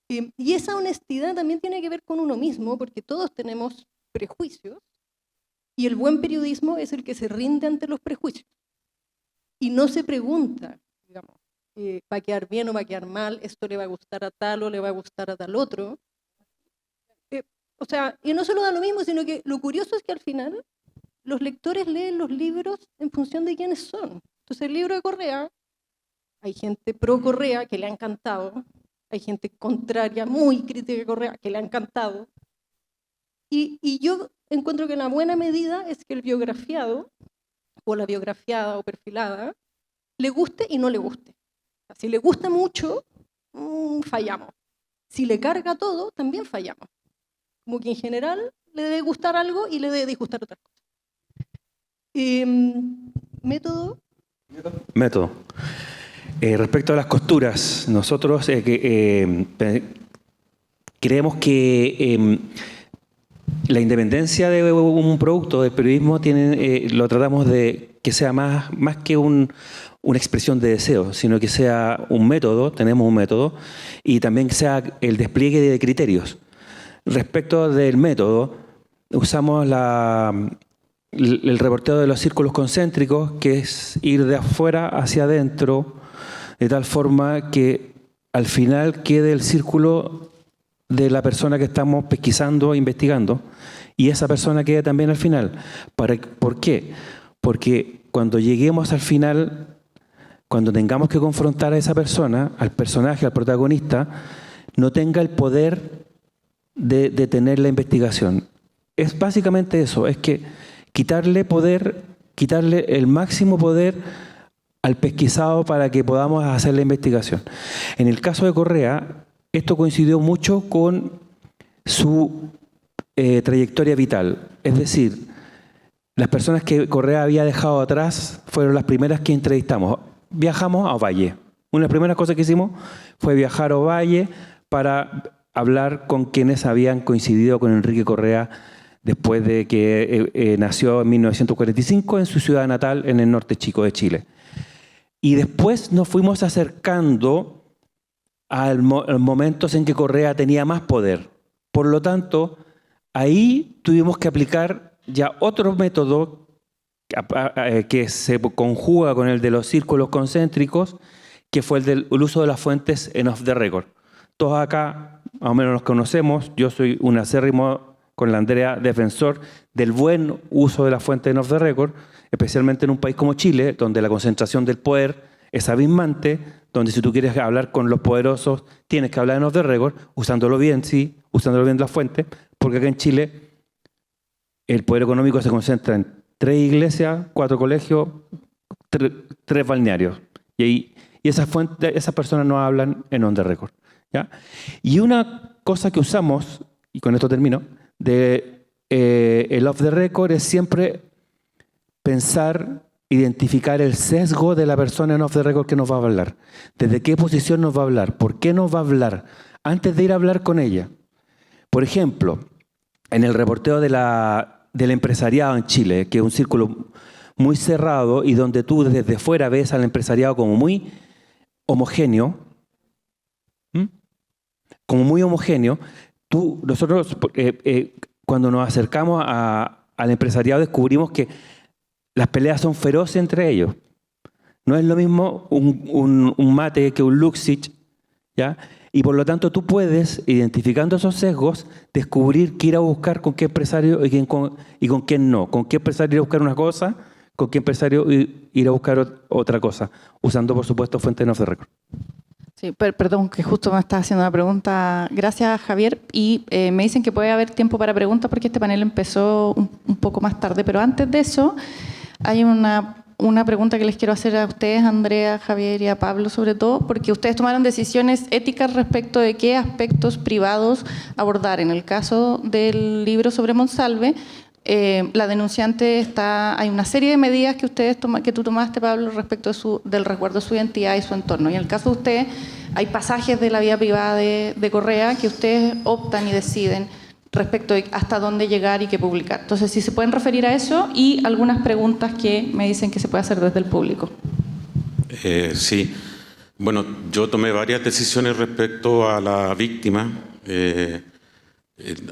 Y esa honestidad también tiene que ver con uno mismo, porque todos tenemos prejuicios, y el buen periodismo es el que se rinde ante los prejuicios. Y no se pregunta, digamos, ¿va a quedar bien o va a quedar mal? ¿Esto le va a gustar a tal o le va a gustar a tal otro? O sea, y no solo da lo mismo, sino que lo curioso es que al final los lectores leen los libros en función de quiénes son. Entonces el libro de Correa, hay gente pro Correa que le ha encantado, hay gente contraria, muy crítica de Correa, que le ha encantado, y yo encuentro que una buena medida es que el biografiado, o la biografiada o perfilada, le guste y no le guste. O sea, si le gusta mucho, fallamos. Si le carga todo, también fallamos. Como que en general le debe gustar algo y le debe disgustar otras cosas. ¿Método? Método. Respecto a las costuras, nosotros creemos que la independencia de un producto del periodismo lo tratamos de que sea más que una expresión de deseo, sino que sea un método, tenemos un método, y también que sea el despliegue de criterios. Respecto del método, usamos el reporteo de los círculos concéntricos, que es ir de afuera hacia adentro, de tal forma que al final quede el círculo de la persona que estamos pesquisando e investigando, y esa persona quede también al final. ¿Por qué? Porque cuando lleguemos al final, cuando tengamos que confrontar a esa persona, al personaje, al protagonista, no tenga el poder de detener la investigación. Es básicamente eso, es que quitarle el máximo poder al pesquisado para que podamos hacer la investigación. En el caso de Correa, esto coincidió mucho con su trayectoria vital. Es decir, las personas que Correa había dejado atrás fueron las primeras que entrevistamos. Viajamos a Ovalle. Una de las primeras cosas que hicimos fue viajar a Ovalle para hablar con quienes habían coincidido con Enrique Correa después de que nació en 1945 en su ciudad natal, en el norte chico de Chile. Y después nos fuimos acercando a momentos en que Correa tenía más poder. Por lo tanto, ahí tuvimos que aplicar ya otro método que se conjuga con el de los círculos concéntricos, que fue el uso de las fuentes en off the record. Todos acá, más o menos nos conocemos, yo soy un acérrimo con la Andrea defensor del buen uso de las fuentes en off the record, especialmente en un país como Chile, donde la concentración del poder es abismante, donde si tú quieres hablar con los poderosos, tienes que hablar en off the record, usándolo bien, sí, usándolo bien las fuentes, porque acá en Chile el poder económico se concentra en 3 iglesias, 4 colegios, 3 balnearios. Y esas personas no hablan en on the record, ¿ya? Y una cosa que usamos, y con esto termino, el off the record es siempre pensar, identificar el sesgo de la persona en off the record que nos va a hablar. ¿Desde qué posición nos va a hablar? ¿Por qué nos va a hablar? Antes de ir a hablar con ella. Por ejemplo, en el reporteo del empresariado en Chile, que es un círculo muy cerrado y donde tú desde fuera ves al empresariado como muy homogéneo, nosotros cuando nos acercamos al empresariado descubrimos que las peleas son feroces entre ellos. No es lo mismo un Mate que un Luxich, ¿ya? Y por lo tanto tú puedes, identificando esos sesgos, descubrir qué ir a buscar con qué empresario y con quién no. Con qué empresario ir a buscar una cosa, con qué empresario ir a buscar otra cosa. Usando, por supuesto, fuentes off the record. Sí, perdón, que justo me estaba haciendo una pregunta. Gracias, Javier. Y me dicen que puede haber tiempo para preguntas porque este panel empezó un poco más tarde. Pero antes de eso, hay una pregunta que les quiero hacer a ustedes, Andrea, Javier y a Pablo sobre todo, porque ustedes tomaron decisiones éticas respecto de qué aspectos privados abordar. En el caso del libro sobre Monsalve, la denunciante hay una serie de medidas que tú tomaste, Pablo, respecto del resguardo de su identidad y su entorno. Y en el caso de usted, hay pasajes de la vida privada de Correa que ustedes optan y deciden respecto de hasta dónde llegar y qué publicar. Entonces, si se pueden referir a eso y algunas preguntas que me dicen que se puede hacer desde el público. Sí. Bueno, yo tomé varias decisiones respecto a la víctima.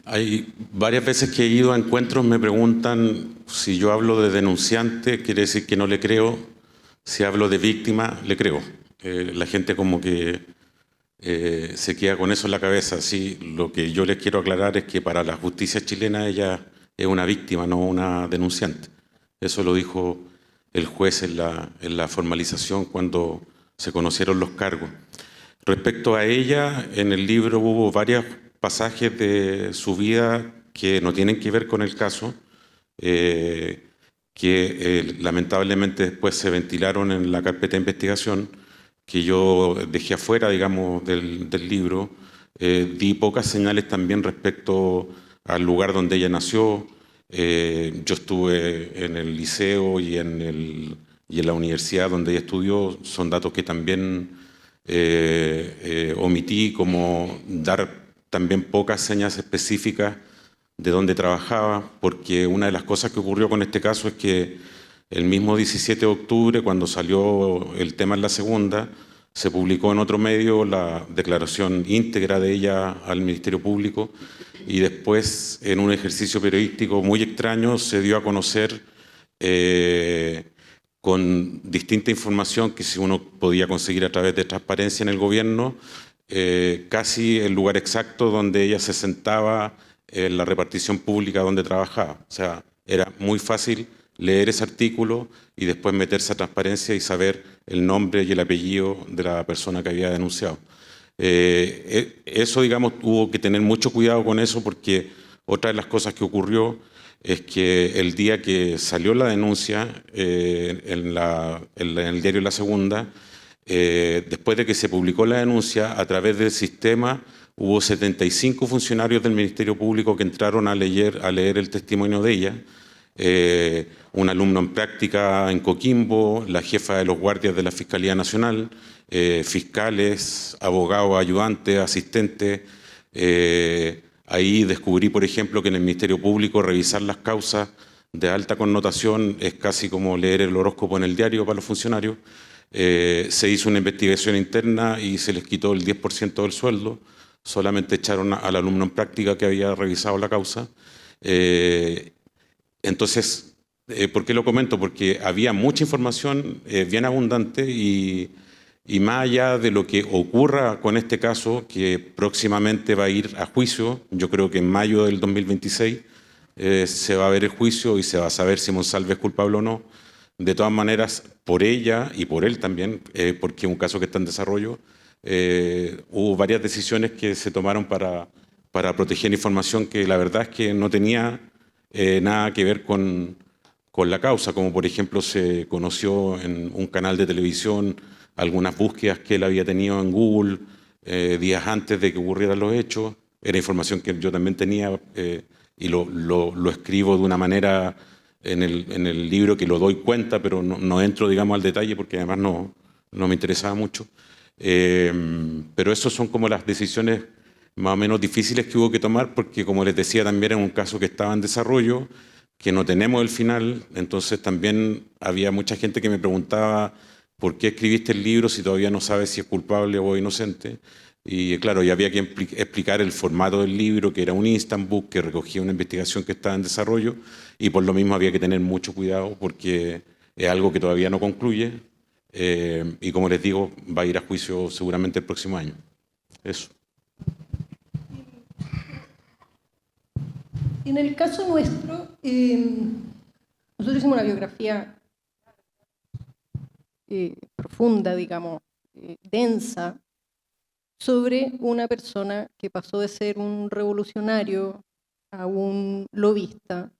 Hay varias veces que he ido a encuentros, me preguntan si yo hablo de denunciante, quiere decir que no le creo. Si hablo de víctima, le creo. La gente como que se queda con eso en la cabeza. Sí, lo que yo les quiero aclarar es que para la justicia chilena ella es una víctima, no una denunciante. Eso lo dijo el juez en la formalización cuando se conocieron los cargos. Respecto a ella, en el libro hubo varios pasajes de su vida que no tienen que ver con el caso, que lamentablemente después se ventilaron en la carpeta de investigación, que yo dejé afuera, digamos, del libro. Di pocas señales también respecto al lugar donde ella nació. Yo estuve en el liceo y en la universidad donde ella estudió. Son datos que también omití, como dar también pocas señas específicas de dónde trabajaba, porque una de las cosas que ocurrió con este caso es que el mismo 17 de octubre, cuando salió el tema en la segunda, se publicó en otro medio la declaración íntegra de ella al Ministerio Público y después, en un ejercicio periodístico muy extraño, se dio a conocer con distinta información que si uno podía conseguir a través de transparencia en el gobierno, casi el lugar exacto donde ella se sentaba en la repartición pública donde trabajaba. O sea, era muy fácil leer ese artículo y después meterse a transparencia y saber el nombre y el apellido de la persona que había denunciado. Eso, digamos, hubo que tener mucho cuidado con eso porque otra de las cosas que ocurrió es que el día que salió la denuncia en el diario La Segunda, después de que se publicó la denuncia, a través del sistema hubo 75 funcionarios del Ministerio Público que entraron a leer el testimonio de ella un alumno en práctica en Coquimbo, la jefa de los guardias de la Fiscalía Nacional, fiscales, abogados, ayudantes, asistentes. Ahí descubrí, por ejemplo, que en el Ministerio Público revisar las causas de alta connotación es casi como leer el horóscopo en el diario para los funcionarios. Se hizo una investigación interna y se les quitó el 10% del sueldo. Solamente echaron al alumno en práctica que había revisado la causa. Entonces, ¿por qué lo comento? Porque había mucha información bien abundante y más allá de lo que ocurra con este caso, que próximamente va a ir a juicio, yo creo que en mayo del 2026 se va a ver el juicio y se va a saber si Monsalve es culpable o no. De todas maneras, por ella y por él también, porque es un caso que está en desarrollo, hubo varias decisiones que se tomaron para proteger información que la verdad es que no tenía nada que ver con la causa, como por ejemplo se conoció en un canal de televisión algunas búsquedas que él había tenido en Google días antes de que ocurrieran los hechos. Era información que yo también tenía y lo escribo de una manera en el libro que lo doy cuenta, pero no entro, digamos, al detalle porque además no me interesaba mucho. Pero esas son como las decisiones más o menos difíciles que hubo que tomar porque, como les decía, también era un caso que estaba en desarrollo, que no tenemos el final. Entonces también había mucha gente que me preguntaba ¿por qué escribiste el libro si todavía no sabes si es culpable o inocente? Y claro, ya había que explicar el formato del libro, que era un instant book que recogía una investigación que estaba en desarrollo, y por lo mismo había que tener mucho cuidado porque es algo que todavía no concluye, y como les digo, va a ir a juicio seguramente el próximo año. Eso. En el caso nuestro, nosotros hicimos una biografía profunda, digamos, densa, sobre una persona que pasó de ser un revolucionario a un lobista,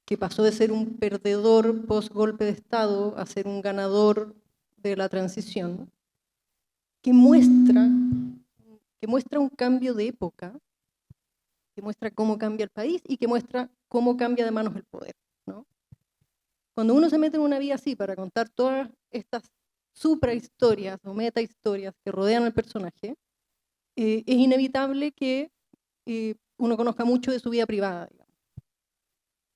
que pasó de ser un perdedor post golpe de Estado a ser un ganador de la transición, que muestra un cambio de época, que muestra cómo cambia el país y que muestra cómo cambia de manos el poder, ¿no? Cuando uno se mete en una vía así para contar todas estas suprahistorias o metahistorias que rodean al personaje, es inevitable que uno conozca mucho de su vida privada, digamos.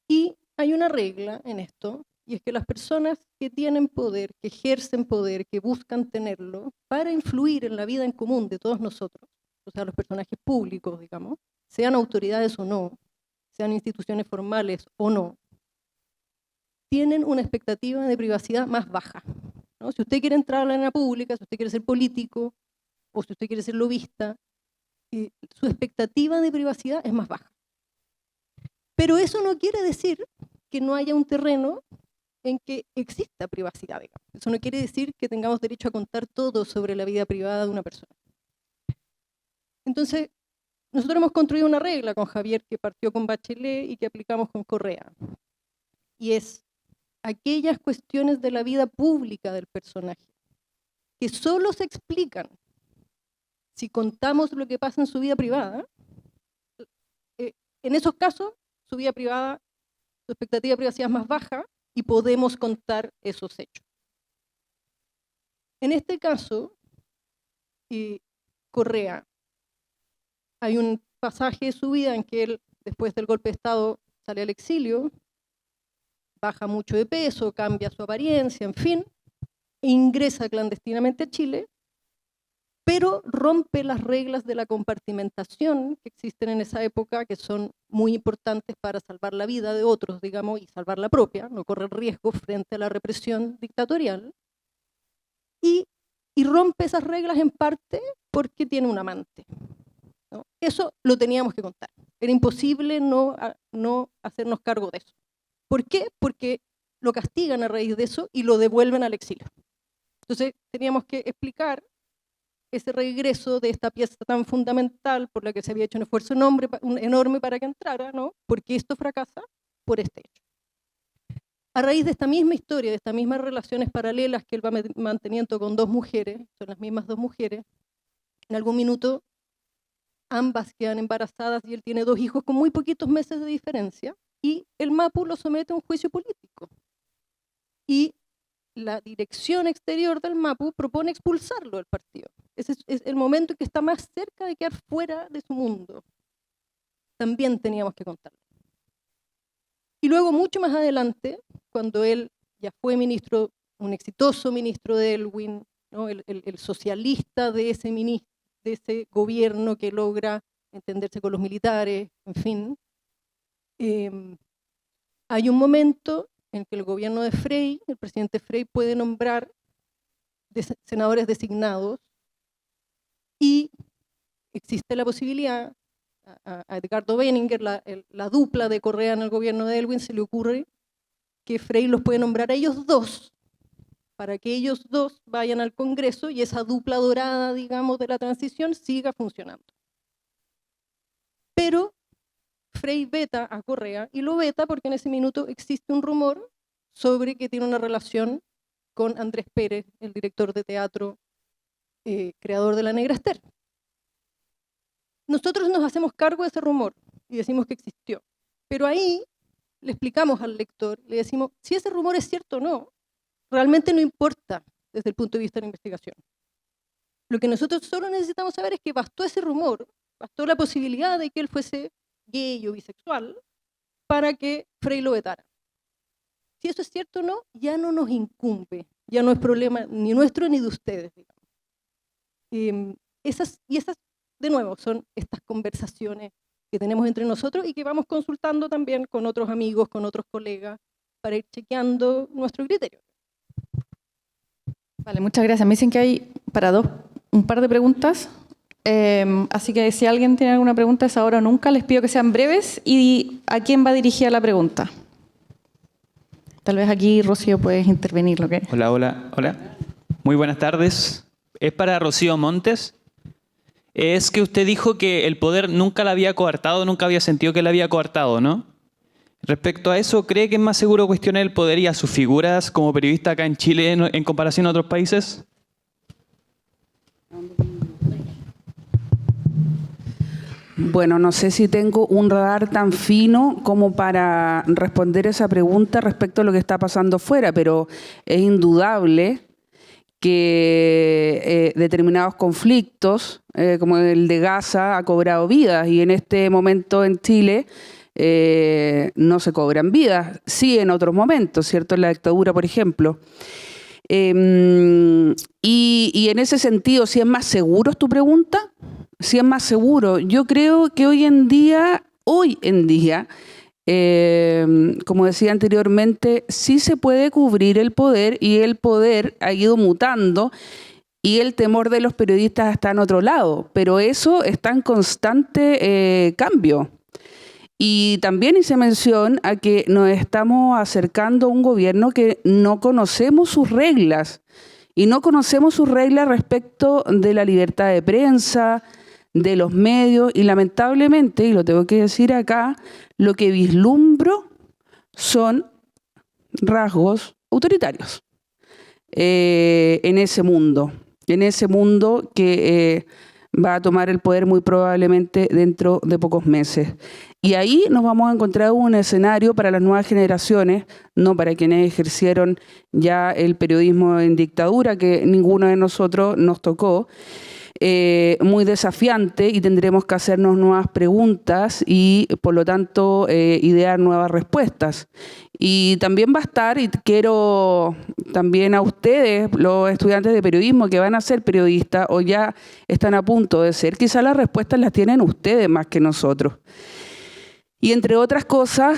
Y hay una regla en esto, y es que las personas que tienen poder, que ejercen poder, que buscan tenerlo, para influir en la vida en común de todos nosotros, o sea, los personajes públicos, digamos, sean autoridades o no, sean instituciones formales o no, tienen una expectativa de privacidad más baja, ¿no? Si usted quiere entrar a la arena pública, si usted quiere ser político, o si usted quiere ser lobista, su expectativa de privacidad es más baja. Pero eso no quiere decir que no haya un terreno en que exista privacidad, digamos. Eso no quiere decir que tengamos derecho a contar todo sobre la vida privada de una persona. Entonces, nosotros hemos construido una regla con Javier que partió con Bachelet y que aplicamos con Correa. Y es aquellas cuestiones de la vida pública del personaje que solo se explican si contamos lo que pasa en su vida privada. En esos casos, su vida privada, su expectativa de privacidad es más baja y podemos contar esos hechos. En este caso, Correa, hay un pasaje de su vida en que él, después del golpe de Estado, sale al exilio, baja mucho de peso, cambia su apariencia, en fin, ingresa clandestinamente a Chile, pero rompe las reglas de la compartimentación que existen en esa época, que son muy importantes para salvar la vida de otros, digamos, y salvar la propia, no correr riesgo frente a la represión dictatorial, y rompe esas reglas en parte porque tiene un amante, ¿no? Eso lo teníamos que contar. Era imposible no hacernos cargo de eso. ¿Por qué? Porque lo castigan a raíz de eso y lo devuelven al exilio. Entonces teníamos que explicar ese regreso de esta pieza tan fundamental por la que se había hecho un esfuerzo enorme para que entrara, ¿no? Porque esto fracasa por este hecho. A raíz de esta misma historia, de estas mismas relaciones paralelas que él va manteniendo con dos mujeres, son las mismas dos mujeres, en algún minuto ambas quedan embarazadas y él tiene dos hijos con muy poquitos meses de diferencia, y el MAPU lo somete a un juicio político. Y la dirección exterior del MAPU propone expulsarlo del partido. Ese es el momento en que está más cerca de quedar fuera de su mundo. También teníamos que contarlo. Y luego, mucho más adelante, cuando él ya fue ministro, un exitoso ministro de Elwin, ¿no? el socialista de ese gobierno que logra entenderse con los militares, en fin, hay un momento en que el gobierno de Frei, el presidente Frei, puede nombrar senadores designados y existe la posibilidad a Edgardo Benninger, la dupla de Correa en el gobierno de Elwin, se le ocurre que Frei los puede nombrar a ellos dos, para que ellos dos vayan al Congreso y esa dupla dorada, digamos, de la transición siga funcionando. Pero Frei veta a Correa, y lo veta porque en ese minuto existe un rumor sobre que tiene una relación con Andrés Pérez, el director de teatro, creador de La Negra Esther. Nosotros nos hacemos cargo de ese rumor y decimos que existió. Pero ahí le explicamos al lector, le decimos, si ese rumor es cierto o no, realmente no importa desde el punto de vista de la investigación. Lo que nosotros solo necesitamos saber es que bastó ese rumor, bastó la posibilidad de que él fuese gay o bisexual para que Frei lo vetara. Si eso es cierto o no, ya no nos incumbe, ya no es problema ni nuestro ni de ustedes, digamos. Esas, de nuevo, son estas conversaciones que tenemos entre nosotros y que vamos consultando también con otros amigos, con otros colegas, para ir chequeando nuestro criterio. Vale, muchas gracias. Me dicen que hay un par de preguntas. Así que si alguien tiene alguna pregunta, es ahora o nunca. Les pido que sean breves. ¿Y a quién va dirigida la pregunta? Tal vez aquí, Rocío, puedes intervenir. ¿Lo que? Hola. Muy buenas tardes. Es para Rocío Montes. Es que usted dijo que el poder nunca la había coartado, nunca había sentido que la había coartado, ¿no? Respecto a eso, ¿cree que es más seguro cuestionar el poder y a sus figuras como periodista acá en Chile en comparación a otros países? Bueno, no sé si tengo un radar tan fino como para responder esa pregunta respecto a lo que está pasando fuera, pero es indudable que determinados conflictos, como el de Gaza, ha cobrado vidas, y en este momento en Chile no se cobran vidas, sí en otros momentos, ¿cierto? En la dictadura, por ejemplo. Y en ese sentido, ¿si es más seguro, es tu pregunta? Si es más seguro, yo creo que hoy en día, como decía anteriormente, sí se puede cubrir el poder, y el poder ha ido mutando y el temor de los periodistas está en otro lado, pero eso está en constante cambio. Y también hice mención a que nos estamos acercando a un gobierno que no conocemos sus reglas, y no conocemos sus reglas respecto de la libertad de prensa, de los medios, y lamentablemente, y lo tengo que decir acá, lo que vislumbro son rasgos autoritarios en ese mundo que va a tomar el poder muy probablemente dentro de pocos meses. Y ahí nos vamos a encontrar un escenario para las nuevas generaciones, no para quienes ejercieron ya el periodismo en dictadura, que ninguno de nosotros nos tocó, muy desafiante, y tendremos que hacernos nuevas preguntas y, por lo tanto, idear nuevas respuestas. Y también va a estar, y quiero también a ustedes, los estudiantes de periodismo que van a ser periodistas o ya están a punto de ser, quizás las respuestas las tienen ustedes más que nosotros. Y entre otras cosas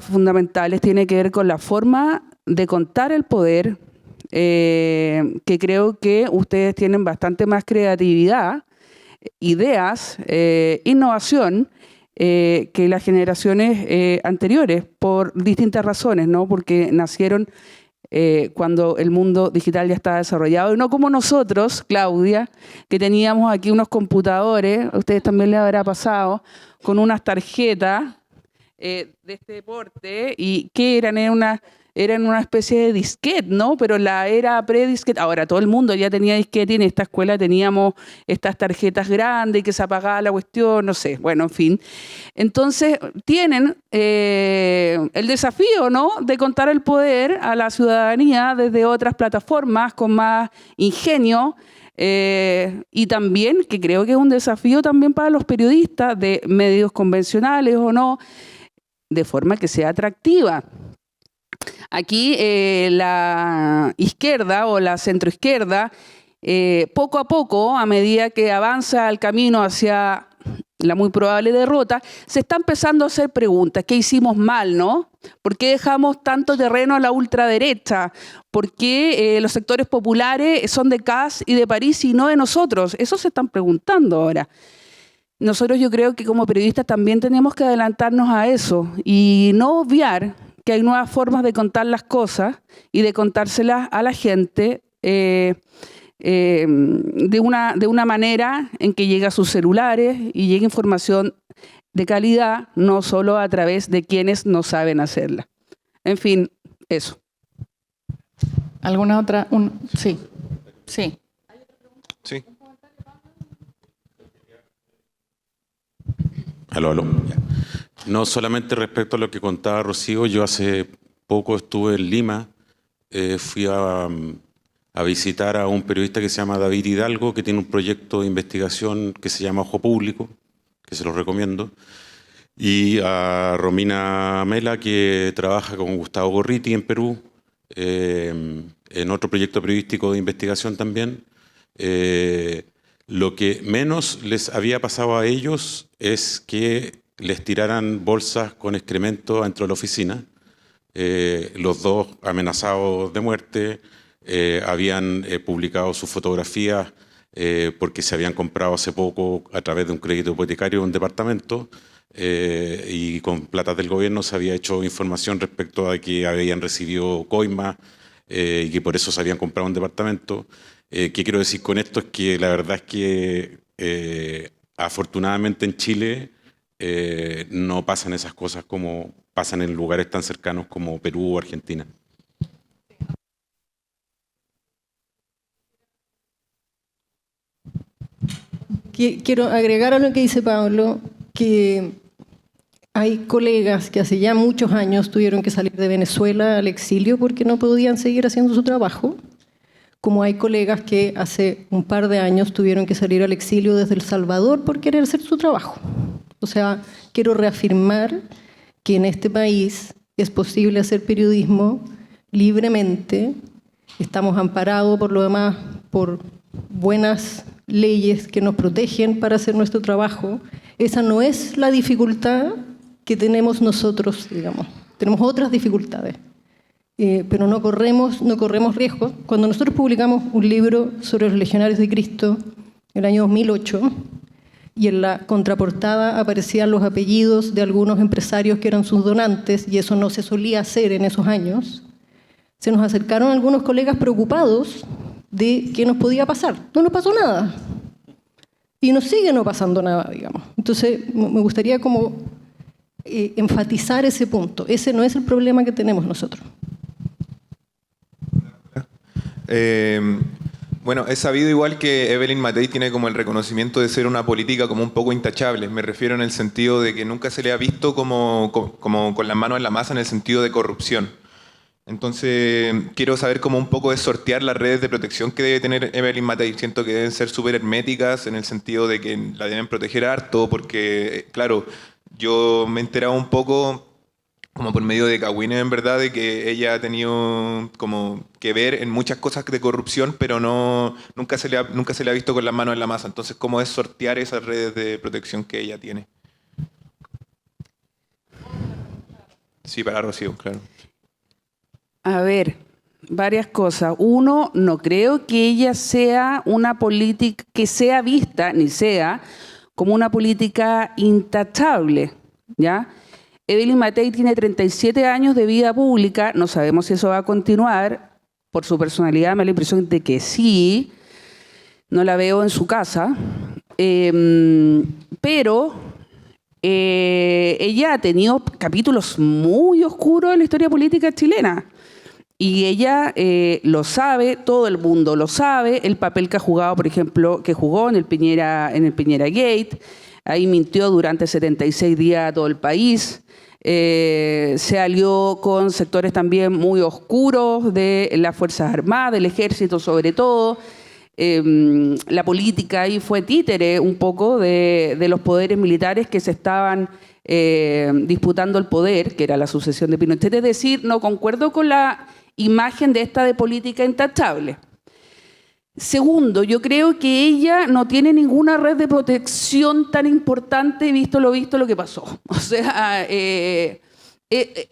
fundamentales, tiene que ver con la forma de contar el poder, que creo que ustedes tienen bastante más creatividad, ideas, innovación, que las generaciones anteriores, por distintas razones, ¿no? Porque nacieron cuando el mundo digital ya estaba desarrollado, y no como nosotros, Claudia, que teníamos aquí unos computadores, a ustedes también les habrá pasado, con unas tarjetas de este porte, y ¿qué eran? Eran una especie de disquete, ¿no? Pero la era pre-disquete. Ahora, todo el mundo ya tenía disquete y en esta escuela teníamos estas tarjetas grandes y que se apagaba la cuestión, no sé. Bueno, en fin. Entonces, tienen el desafío, ¿no?, de contar el poder a la ciudadanía desde otras plataformas con más ingenio. Y también, que creo que es un desafío también para los periodistas de medios convencionales o no, de forma que sea atractiva. Aquí la izquierda o la centroizquierda, poco a poco, a medida que avanza el camino hacia la muy probable derrota, se está empezando a hacer preguntas. ¿Qué hicimos mal, no? ¿Por qué dejamos tanto terreno a la ultraderecha? ¿Por qué los sectores populares son de Kast y de París y no de nosotros? Eso se están preguntando ahora. Nosotros, yo creo que como periodistas también tenemos que adelantarnos a eso y no obviar que hay nuevas formas de contar las cosas y de contárselas a la gente de una manera en que llegue a sus celulares y llegue información de calidad, no solo a través de quienes no saben hacerla. En fin, eso. ¿Alguna otra? Sí. Sí. Sí. Aló. Ya. No solamente respecto a lo que contaba Rocío, yo hace poco estuve en Lima, fui a visitar a un periodista que se llama David Hidalgo, que tiene un proyecto de investigación que se llama Ojo Público, que se lo recomiendo, y a Romina Mela, que trabaja con Gustavo Gorriti en Perú, en otro proyecto periodístico de investigación también. Lo que menos les había pasado a ellos es que les tiraran bolsas con excremento dentro de la oficina. Los dos amenazados de muerte, habían publicado sus fotografías porque se habían comprado hace poco a través de un crédito hipotecario un departamento y con plata del gobierno se había hecho información respecto a que habían recibido coimas y que por eso se habían comprado un departamento. ¿Qué quiero decir con esto? Es que la verdad es que afortunadamente en Chile no pasan esas cosas como pasan en lugares tan cercanos como Perú o Argentina. Quiero agregar a lo que dice Pablo, que hay colegas que hace ya muchos años tuvieron que salir de Venezuela al exilio porque no podían seguir haciendo su trabajo, como hay colegas que hace un par de años tuvieron que salir al exilio desde El Salvador por querer hacer su trabajo. O sea, quiero reafirmar que en este país es posible hacer periodismo libremente, estamos amparados por lo demás por buenas leyes que nos protegen para hacer nuestro trabajo. Esa no es la dificultad que tenemos nosotros, digamos. Tenemos otras dificultades, pero no corremos riesgos. Cuando nosotros publicamos un libro sobre los legionarios de Cristo en el año 2008, y en la contraportada aparecían los apellidos de algunos empresarios que eran sus donantes, y eso no se solía hacer en esos años, se nos acercaron algunos colegas preocupados de qué nos podía pasar. No nos pasó nada. Y nos sigue no pasando nada, digamos. Entonces, me gustaría como enfatizar ese punto. Ese no es el problema que tenemos nosotros. Bueno, es sabido igual que Evelyn Matei tiene como el reconocimiento de ser una política como un poco intachable. Me refiero en el sentido de que nunca se le ha visto como con las manos en la masa en el sentido de corrupción. Entonces, quiero saber cómo un poco es sortear las redes de protección que debe tener Evelyn Matei. Siento que deben ser súper herméticas en el sentido de que la deben proteger harto, porque, claro, yo me he enterado un poco, como por medio de Kawine, en verdad, de que ella ha tenido como que ver en muchas cosas de corrupción, pero nunca se le ha visto con las manos en la masa. Entonces, ¿cómo es sortear esas redes de protección que ella tiene? Sí, para Rocío, claro. A ver, varias cosas. Uno, no creo que ella sea una política que sea vista, ni sea, como una política intachable, ¿ya? Evelyn Matei tiene 37 años de vida pública, no sabemos si eso va a continuar, por su personalidad me da la impresión de que sí, no la veo en su casa, pero ella ha tenido capítulos muy oscuros en la historia política chilena. Y ella lo sabe, todo el mundo lo sabe, el papel que ha jugado, por ejemplo, que jugó en el Piñera Gate. Ahí mintió durante 76 días a todo el país. Se alió con sectores también muy oscuros de las Fuerzas Armadas, del Ejército sobre todo. La política ahí fue títere un poco de los poderes militares que se estaban disputando el poder, que era la sucesión de Pinochet. Es decir, no concuerdo con la imagen de esta de política intachable. Segundo, yo creo que ella no tiene ninguna red de protección tan importante, visto lo que pasó. O sea,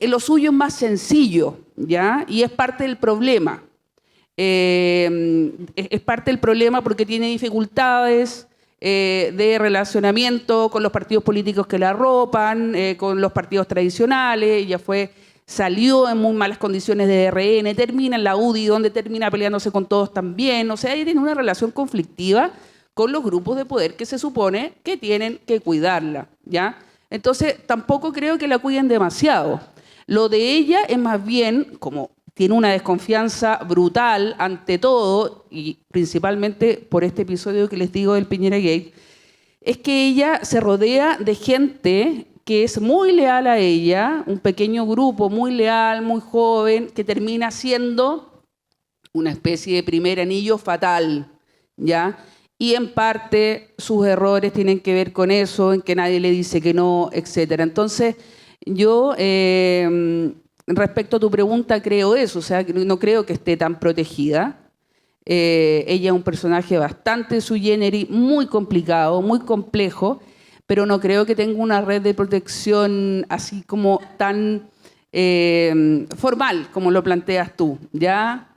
lo suyo es más sencillo, ¿ya? Y es parte del problema. Es parte del problema porque tiene dificultades de relacionamiento con los partidos políticos que la arropan, con los partidos tradicionales. Ella salió en muy malas condiciones de RN, termina en la UDI, donde termina peleándose con todos también. O sea, ella tiene una relación conflictiva con los grupos de poder que se supone que tienen que cuidarla, ¿ya? Entonces, tampoco creo que la cuiden demasiado. Lo de ella es más bien, como tiene una desconfianza brutal ante todo, y principalmente por este episodio que les digo del Piñera Gate, es que ella se rodea de gente que es muy leal a ella, un pequeño grupo muy leal, muy joven, que termina siendo una especie de primer anillo fatal, ¿ya? Y en parte sus errores tienen que ver con eso, en que nadie le dice que no, etc. Entonces, yo, respecto a tu pregunta, creo eso, o sea, no creo que esté tan protegida. Ella es un personaje bastante sui generis, muy complicado, muy complejo, pero no creo que tenga una red de protección así como tan formal como lo planteas tú, ¿ya?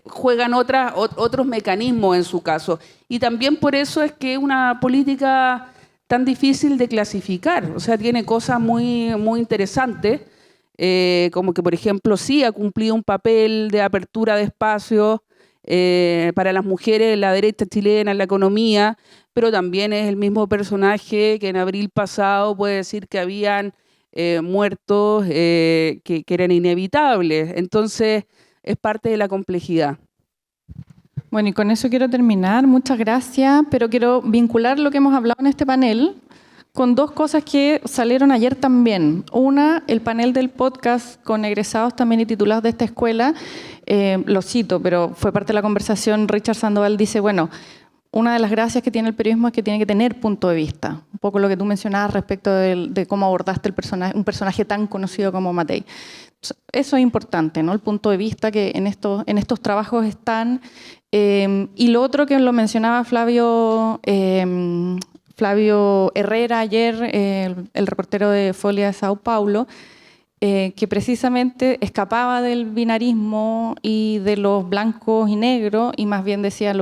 Juegan otros mecanismos en su caso. Y también por eso es que es una política tan difícil de clasificar. O sea, tiene cosas muy, muy interesantes, como que, por ejemplo, sí ha cumplido un papel de apertura de espacios para las mujeres en la derecha chilena, en la economía, pero también es el mismo personaje que en abril pasado puede decir que habían muertos que eran inevitables. Entonces, es parte de la complejidad. Bueno, y con eso quiero terminar. Muchas gracias, pero quiero vincular lo que hemos hablado en este panel con dos cosas que salieron ayer también. Una, el panel del podcast con egresados también y titulados de esta escuela. Lo cito, pero fue parte de la conversación. Richard Sandoval dice, bueno, una de las gracias que tiene el periodismo es que tiene que tener punto de vista. Un poco lo que tú mencionabas respecto de cómo abordaste un personaje tan conocido como Matei. Eso es importante, ¿no? El punto de vista que en estos trabajos están. Y lo otro que lo mencionaba Flavio Herrera ayer, el reportero de Folia de Sao Paulo, que precisamente escapaba del binarismo y de los blancos y negros y más bien decía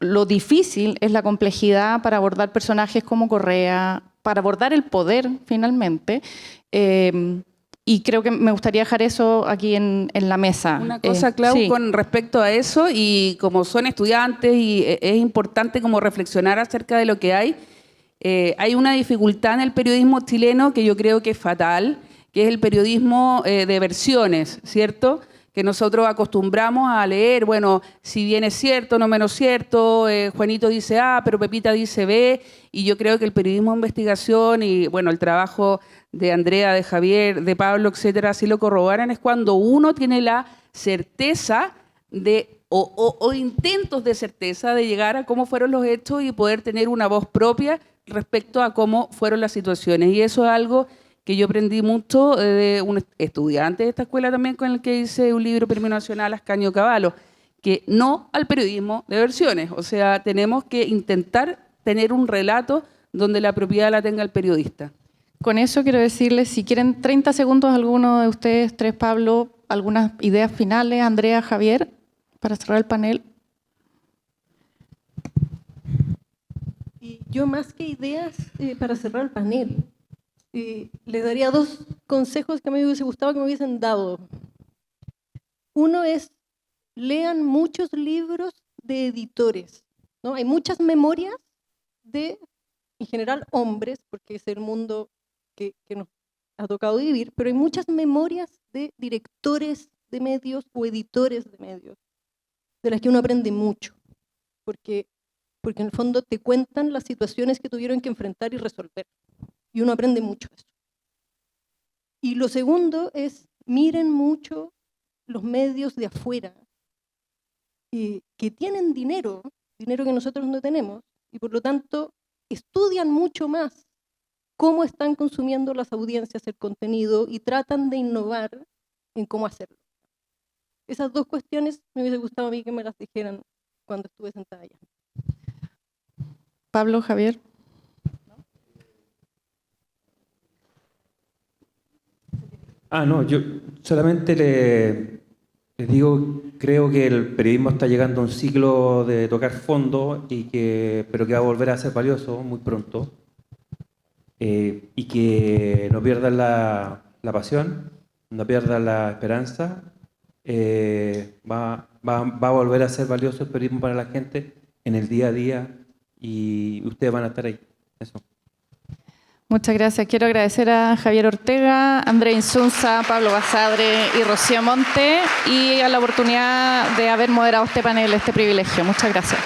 lo difícil es la complejidad para abordar personajes como Correa, para abordar el poder finalmente. Y creo que me gustaría dejar eso aquí en la mesa. Una cosa, Clau, sí. con respecto a eso, y como son estudiantes, y es importante como reflexionar acerca de lo que hay una dificultad en el periodismo chileno que yo creo que es fatal, que es el periodismo de versiones, ¿cierto? Que nosotros acostumbramos a leer, bueno, si bien es cierto, no menos cierto, Juanito dice A, pero Pepita dice B, y yo creo que el periodismo de investigación y, bueno, el trabajo de Andrea, de Javier, de Pablo, etcétera, si lo corroboran, es cuando uno tiene la certeza o intentos de certeza de llegar a cómo fueron los hechos y poder tener una voz propia respecto a cómo fueron las situaciones. Y eso es algo que yo aprendí mucho de un estudiante de esta escuela también con el que hice un libro Premio Nacional Ascanio Cavallo, que no al periodismo de versiones. O sea, tenemos que intentar tener un relato donde la propiedad la tenga el periodista. Con eso quiero decirles, si quieren 30 segundos alguno de ustedes, tres, Pablo, algunas ideas finales, Andrea, Javier, para cerrar el panel. Y yo más que ideas para cerrar el panel, les daría dos consejos que a mí me hubiese gustado que me hubiesen dado. Uno es, lean muchos libros de editores, ¿no? Hay muchas memorias de en general hombres, porque es el mundo que nos ha tocado vivir, pero hay muchas memorias de directores de medios o editores de medios, de las que uno aprende mucho, porque en el fondo te cuentan las situaciones que tuvieron que enfrentar y resolver, y uno aprende mucho de eso. Y lo segundo es, miren mucho los medios de afuera, que tienen dinero que nosotros no tenemos, y por lo tanto estudian mucho más cómo están consumiendo las audiencias el contenido y tratan de innovar en cómo hacerlo. Esas dos cuestiones me hubiese gustado a mí que me las dijeran cuando estuve sentada allá. Pablo, Javier. No, yo solamente les digo, creo que el periodismo está llegando a un ciclo de tocar fondo, pero que va a volver a ser valioso muy pronto. Y que no pierdan la pasión, no pierdan la esperanza. Va a volver a ser valioso el periodismo para la gente en el día a día, y ustedes van a estar ahí. Eso. Muchas gracias. Quiero agradecer a Javier Ortega, Andrea Insunza, Pablo Basadre y Rocío Monte, y a la oportunidad de haber moderado este panel, este privilegio. Muchas gracias.